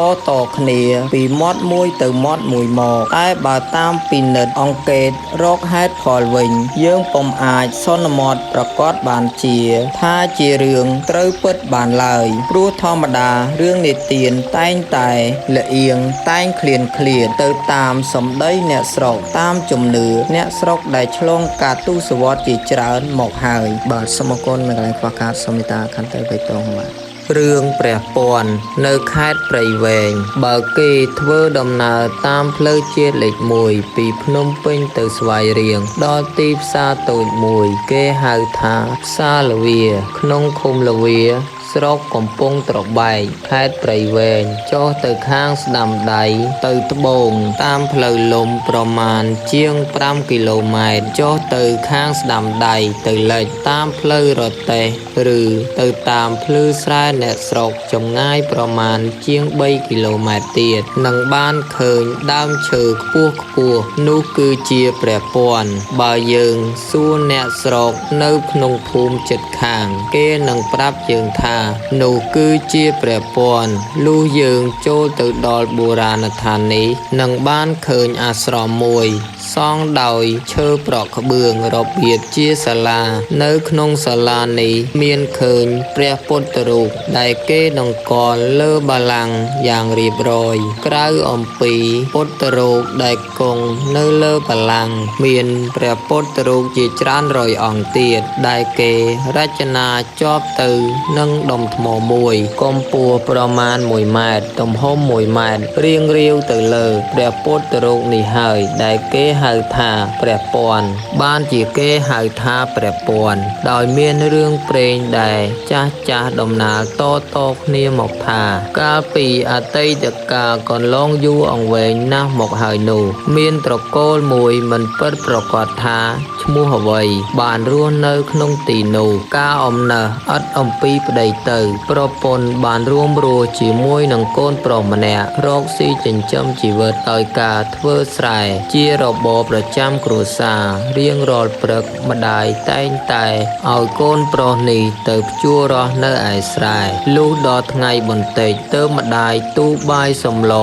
គ្នាពីមាត់មួយទៅមាត់មួយមកតែបើតាមពិនិត្យអង្កេតរកហេតុផលវិញយើងពុំអាចសន្មតប្រកាសបានជាថាជារឿងត្រូវពិតបានឡើយព្រោះធម្មតារឿងនិទានតែងតែលៀងតែងឃ្លានទៅតាមសម្ដីអ្នកស្រុកតាមជំនឿអ្នកស្រុកដែលឆ្លងកាត់ទសវត្សរ៍ជាច្រើនមកហើយបាទសូមអរគុណនៅកន្លែងខ្វះខាតសូមមេត្តាខន្តីបៃតងបាទរឿងព្រះពាន់នៅខេត្តព្រៃវែងបើគេធ្វើដំណើរតាមផ្លូវជាតិលេខ1ពីភ្នំពេញទៅស្វាយរៀងដល់ទីផ្សារតូចមួយគេហៅថាផ្សារលវាក្នុងឃុំលវាស្រុកកំពង់ត្របែកខេត្តព្រៃវែងចុះទៅខាងស្ដាំដៃទៅត្បូងតាមផ្លូវលំប្រមាណជាង5គីឡូម៉ែត្រចុះទៅខាងស្ដាំដៃទៅលិចតាមផ្លូវរទេះឬទៅតាមភ្លឺស្រែអ្នកស្រុកចម្ងាយប្រមាណជាង3គីឡូម៉ែត្រទៀតនឹងបានឃើញដើមឈើខ្ពស់នោះគឺជាព្រះពាន់បើយើងសួរអ្នកស្រុកនៅក្នុងភូមិជិតខាងគេនឹងប្រាប់យើងថានោះគឺជាព្រះពាន់លុះយើងចូលទៅដល់បុរាណដ្ឋាននេះនឹងបានឃើញអាស្រមមួយសង់ដោយឈើប្រក់ក្បឿងរបៀបជាសាលានៅក្នុងសាលានេះមានឃើញព្រះពុទ្ធរូបដែលគេតម្កល់លើបល្ល័ង្កយ៉ាងរៀបរយក្រៅអំពីពុទ្ធរូបដែលគង់នៅលើបល្ល័ង្កមានព្រះពុទ្ធរូបជាច្រើនរយអង្គទៀតដែលគេរចនាជាប់ទៅនឹងដុំថ្មមួយកម្ពស់ប្រមាណ1ម៉ែត្រទំហំ1ម៉ែត្ររៀងរាវទៅលើព្រះពុទ្ធរូបនេះហើយដែលគេហ ហៅថាព្រះពាន់បានជាគេហៅថាព្រះពាន់ដោយមានរឿងព្រេងដែលចាស់ដំណាលតគ្នាមកថាកាលពីអតីតកាលកន្លងយូរអង្វែងណាស់មកហើយនោះមានត្រកូលមួយមិនពិតប្រកបថាឈ្មោះអ្វីបានរស់នៅក្នុងទីនោះកាលអំណះឥតអំពីប្តីទៅប្រពន្ធបានរួមរស់ជាមួយនឹងកូនប្រុសម្នាក់រកស៊ីចិញ្ចឹមជីវិតដោយការធ្វើស្រែជារបរប្រចាំគ្រួសាររៀងរាល់ព្រឹកម្ដាយតែងតែឲ្យកូនប្រុសនេះទៅភ្ជួររស់នៅឯស្រែលុះដល់ថ្ងៃបន្តិចទើបម្ដាយទូបាយសម្ល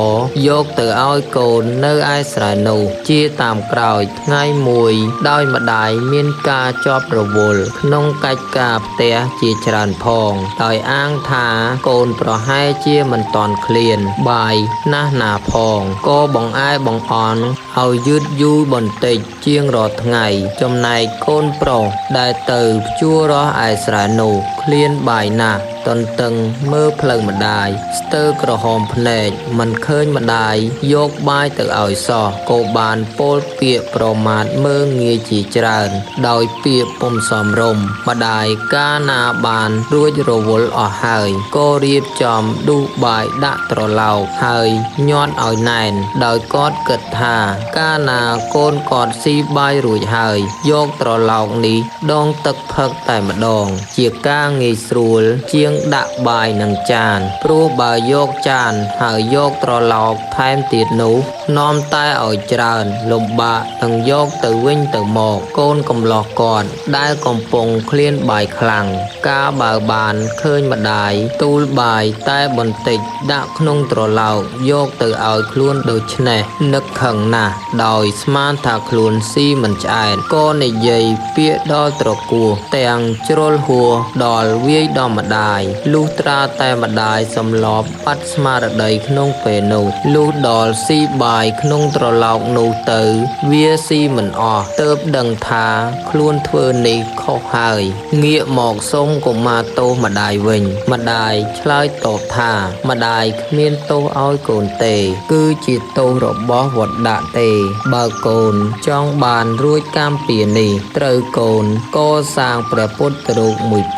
យកទៅឲ្យកូននៅឯស្រែនោះជាតាមក្រោយថ្ងៃមួយដោយម្ដាយមានការជាប់រវល់ក្នុងកិច្ចការផ្ទះជាច្រើនផងដោយអាងថាកូនប្រហែលជាមិនតាន់ឃ្លានបាយណាស់ណាផងក៏បង្អែបង្អន់ឲ្យយឺតយូរបន្តិចជាងរាល់ថ្ងៃចំណែកកូនប្រុសដែលទៅភ្ជួររស់ឯស្រែនោះឃ្លានបាយណាស់ទន្ទឹងមើលផ្លូវម្ដាយស្ទើរក្រហមភ្នែកមិនឃើញម្ដាយយកបាយទៅឲ្យសោះក៏បានពោលពាក្យប្រមាថមើលងាយជាច្រើនដោយពាក្យពុំសមរម្យម្ដាយកាលណាបានរួចរវល់អស់ហើយក៏រៀបចំដួសបាយដាក់ត្រឡោកហើយញាត់ឲ្យណែនដោយគាត់គិតថាកាលណាកូនគាត់ស៊ីបាយរួចហើយយកត្រឡោកនេះដងទឹកផឹកតែម្ដងជាការងាយស្រួលជាងដាក់បាយនឹងចានព្រោះបើយកចានហើយយកត្រឡោកថែមទៀតនោះនាំតែឲ្យច្រើនលំបាកនឹងយកទៅវិញទៅមកកូនកំឡោះគាត់ដែលកំពុងឃ្លានបាយខ្លាំងកាលបើបានឃើញម្ដាយទូលបាយតែបន្តិចដាក់ក្នុងត្រឡោកយកទៅឲ្យខ្លួនដូច្នេះនឹកខឹងណាស់ដោយស្មានថាខ្លួនស៊ីមិនឆ្អែតក៏និយាយពាក្យដល់ត្រគោះទាំងជ្រុលហួរដល់វាយដល់ម្ដាយលុះត្រាតែម្ដាយសំឡប់បាត់ស្មារតីក្នុងពេលនោះលុះដល់ស៊ីបាយក្នុងត្រឡោកនោះទៅវាស៊ីមិនអស់ទើបដឹងថាខ្លួនធ្វើនេះខុសហើយងាកមកសុំកុមារទោសម្ដាយវិញម្ដាយឆ្លើយតបថាម្ដាយគ្មានទោសឲ្យកូនទេគឺជាទោសរបស់វត្តដាក់ទេបើកូនចង់បានរួចកម្មពៀនេះត្រូវកូនកសាងព្រះពុទ្ធរូប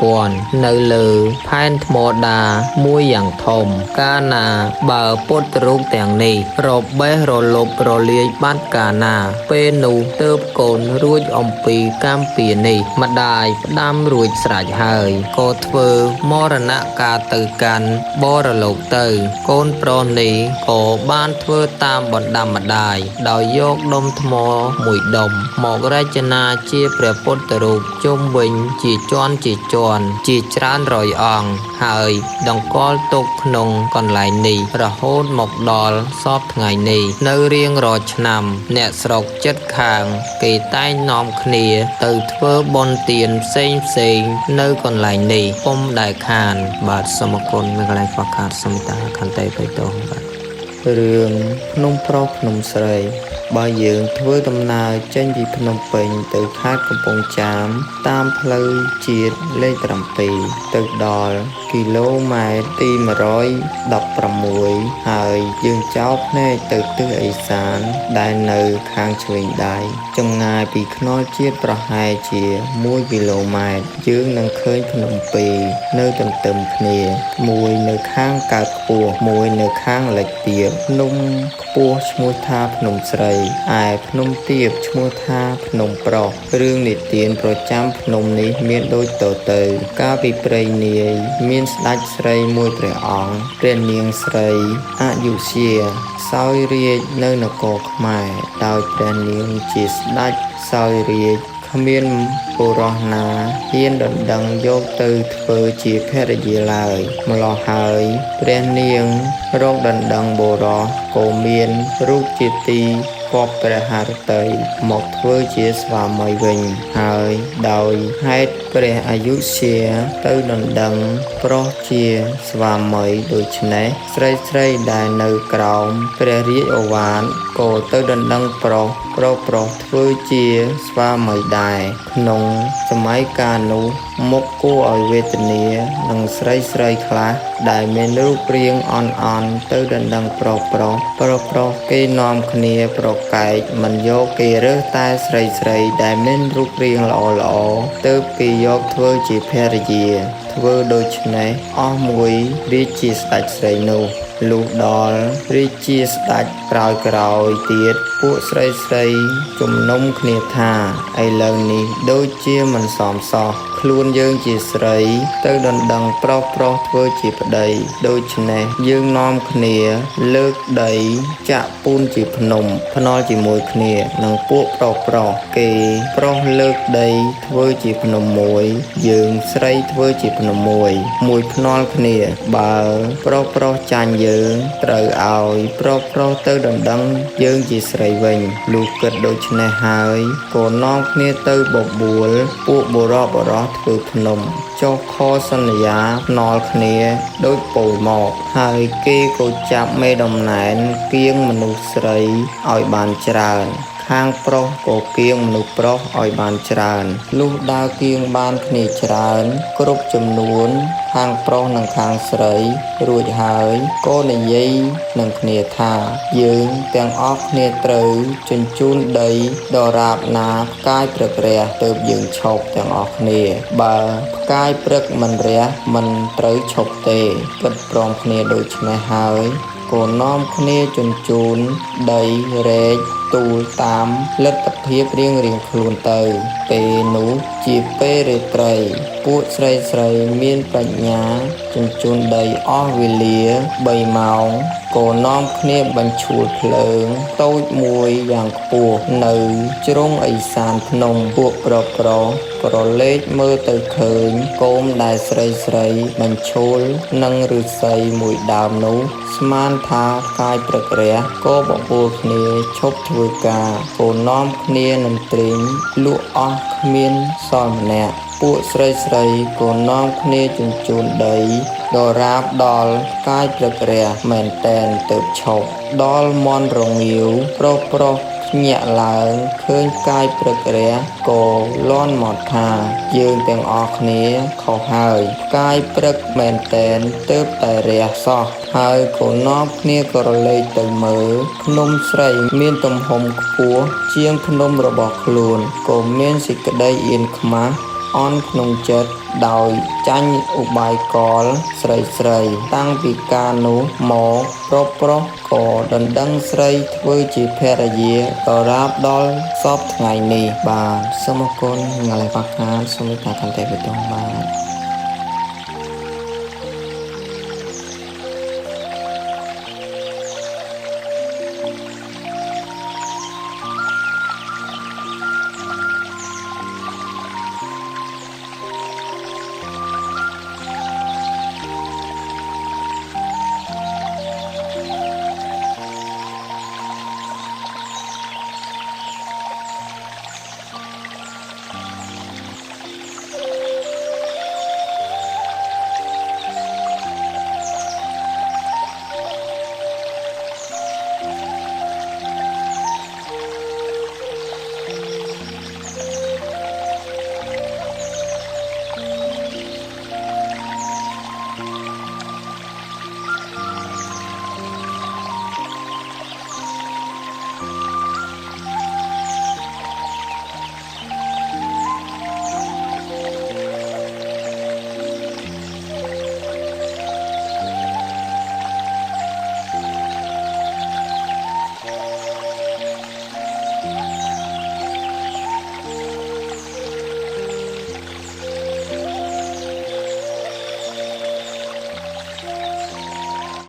1000នៅលើផែនថ្មដាមួយយ៉ាងធំកាលណាបើពុទ្ធរូបទាំងនេះរបេះរលប់រលាយបាត់កាលណាពេលនោះទើបកូនរួចអំពីកម្មពៀនេះម្ដាយផ្ដាំរួចស្រេចហើយក៏ធ្វើមរណកាលទៅកាន់បរលោកទៅកូនប្រុសនេះក៏បានធ្វើតាមបណ្ដាំម្ដាយដោយយកដុំថ្មមួយដុំមករចនាជាព្រះពុទ្ធរូបជុំវិញជាជាន់ជាច្រើនរយអង្គហើយដង្កល់ទុកក្នុងកន្លែងនេះរហូតមកដល់សពថ្ងៃនេះនៅរៀងរាល់ឆ្នាំអ្នកស្រុកចិត្តខាងគេតែងនាំគ្នាទៅធ្វើបុណ្យទានផ្សេងនៅកន្លែងនេះពុំដែលខានបាទសូមអរគុណមានកន្លែងខ្វះខាតសំតាខន្តីបៃតងបាទរឿងភ្នំប្រុសភ្នំស្រីបើយើងធ្វើដំណើរចេញពីភ្នំពេញទៅខេត្តកំពង់ចាមតាមផ្លូវជាតិលេខ7ទៅដល់គីឡូម៉ែត្រទី116ហើយយើងចោលភ្នែកទៅទិសឦសានដែលនៅខាងឆ្វេងដៃចម្ងាយពីខ្នល់ជាតិប្រហែលជា1គីឡូម៉ែត្រយើងនឹងឃើញភ្នំពីរនៅទន្ទឹមគ្នាមួយនៅខាងកើតខ្ពស់មួយនៅខាងលិចទាបភ្នំខ្ពស់ឈ្មោះថាភ្នំស្រីឯភ្នំទាបឈ្មោះថាភ្នំប្រុសរឿងនិទានប្រចាំភ្នំនេះមានដូចតទៅកាលពីព្រេងនាយមានស្ដេចស្រីមួយព្រះអង្គព្រះនាងស្រីអយុធ្យាសោយរាជ្យនៅនគរខ្មែរដោយព្រះនាងជាស្ដេចសោយរាជ្យគ្មានបុរសណាហ៊ានដណ្ដឹងយកទៅធ្វើជាភរិយាឡើយម្ល៉េះហើយព្រះនាងរកដណ្ដឹងបុរសក៏មានរូបជាទីគប់ព្រះハរតីមកធ្វើជាស្វាមីវិញហើយដោយហេតុព្រះអយុធ្យាទៅដណ្ដឹងប្រុសជាស្វាមីដូច្នេះស្រីដែលនៅក្រោមព្រះរាជឱវាទក៏ទៅដណ្ដឹងប្រុសធ្វើជាស្វាមីដែរក្នុងសម័យកាលនោះ មុខគួរឲ្យវេទនានិងស្រីស្រីខ្លះដែលមានរូបរាងអន់ទៅដណ្ដឹងប្រុសគេនាំគ្នាប្រកែកមិនយកគេរើសតែស្រីដែលមានរូបរាងល្អទើបគេយកធ្វើជាភរិយាធ្វើដូច្នេះអស់មួយរាជាស្ដេចស្រីនោះលុះដល់រាជាស្ដេចក្រោយទៀតពួកស្រីជំនុំគ្នាថាឥឡូវនេះដូចជាមិនសមសោះខ្លួនយើងជាស្រីទៅដណ្ដឹងប្រុសធ្វើជាប្តីដូច្នេះយើងនាំគ្នាលើកដីចាក់ពូនជាភ្នំភ្នាល់ជាមួយគ្នានឹងពួកប្រុសគេប្រុសលើកដីធ្វើជាភ្នំមួយយើងស្រីធ្វើជាភ្នំមួយភ្នាល់គ្នាបើប្រុសចាញ់យើងត្រូវឲ្យប្រុសទៅដណ្ដឹងយើងជាស្រីវិញលុះគិតដូច្នេះហើយក៏នាំគ្នាទៅបបួលពួកបុរសធ្វើភ្នំចុះខសន្យាភ្នាល់គ្នាដូចពោលមកហើយគេក៏ចាប់មេដំណែនគៀងមនុស្សស្រីឲ្យបានច្រើនខាងប្រុសក៏គៀងមនុស្សប្រុសឲ្យបានច្រើនលុះដើរគៀងបានគ្នាច្រើនគ្រប់ចំនួនខាងប្រុសនិងខាងស្រីរួចហើយក៏និយាយនឹងគ្នាថាយើងទាំងអស់គ្នាត្រូវជញ្ជូនដីដរាបណាផ្កាយព្រឹករះទើបយើងឈប់ទាំងអស់គ្នាបើផ្កាយព្រឹកមិនរះមិនត្រូវឈប់ទេគិតព្រមគ្នាដូច្នេះហើយក៏នាំគ្នាជញ្ជូនដីរែកទូលតាមលទ្ធភាពរៀងខ្លួនទៅពេលនោះជាពេលរាត្រីពួកស្រីមានប្រាជ្ញាជញ្ជូនដីអស់វេលា3ម៉ោងក៏នាំគ្នាបញ្ឈួលភ្លើងតូចមួយយ៉ាងខ្ពស់នៅជ្រុងឦសានភ្នំពួកប្រុសក្រឡេកមើលទៅឃើញគោមដែលស្រីបញ្ឈួលនឹងឫស្សីមួយដើមនោះស្មានថាផ្កាយព្រឹករះក៏បបួលគ្នាឈប់ធ្វើការក៏នាំគ្នានឹងត្រេងលក់អស់គ្មានសល់ម្នាក់ពួកស្រីក៏នាំគ្នាជញ្ជូនដីដរាបដល់ផ្កាយព្រឹករះមែនតែនទៅឈប់ដល់មន់រងាវប្រុសញាក់ឡើងឃើញផ្កាយព្រឹករះក៏លាន់មកថាយើងទាំងអស់គ្នាខុសហើយផ្កាយព្រឹកមែនតែនទើបតែរះសោះហើយក៏នាំគ្នាក្រឡេកទៅមើលភ្នំស្រីមានទំហំខ្ពស់ជាងភ្នំរបស់ខ្លួនក៏មានសេចក្តីអៀនខ្មាស់អន់ក្នុងចិត្តដោយចាញ់ឧបាយកលស្រីតាំងពីការនោះមកប្រុសក៏ដណ្ដឹងស្រីធ្វើជាភរិយាដរាបដល់សពថ្ងៃនេះបាទសូមអរគុណថ្ងៃបកខានសូមតាមកាន់តែបន្តបាទ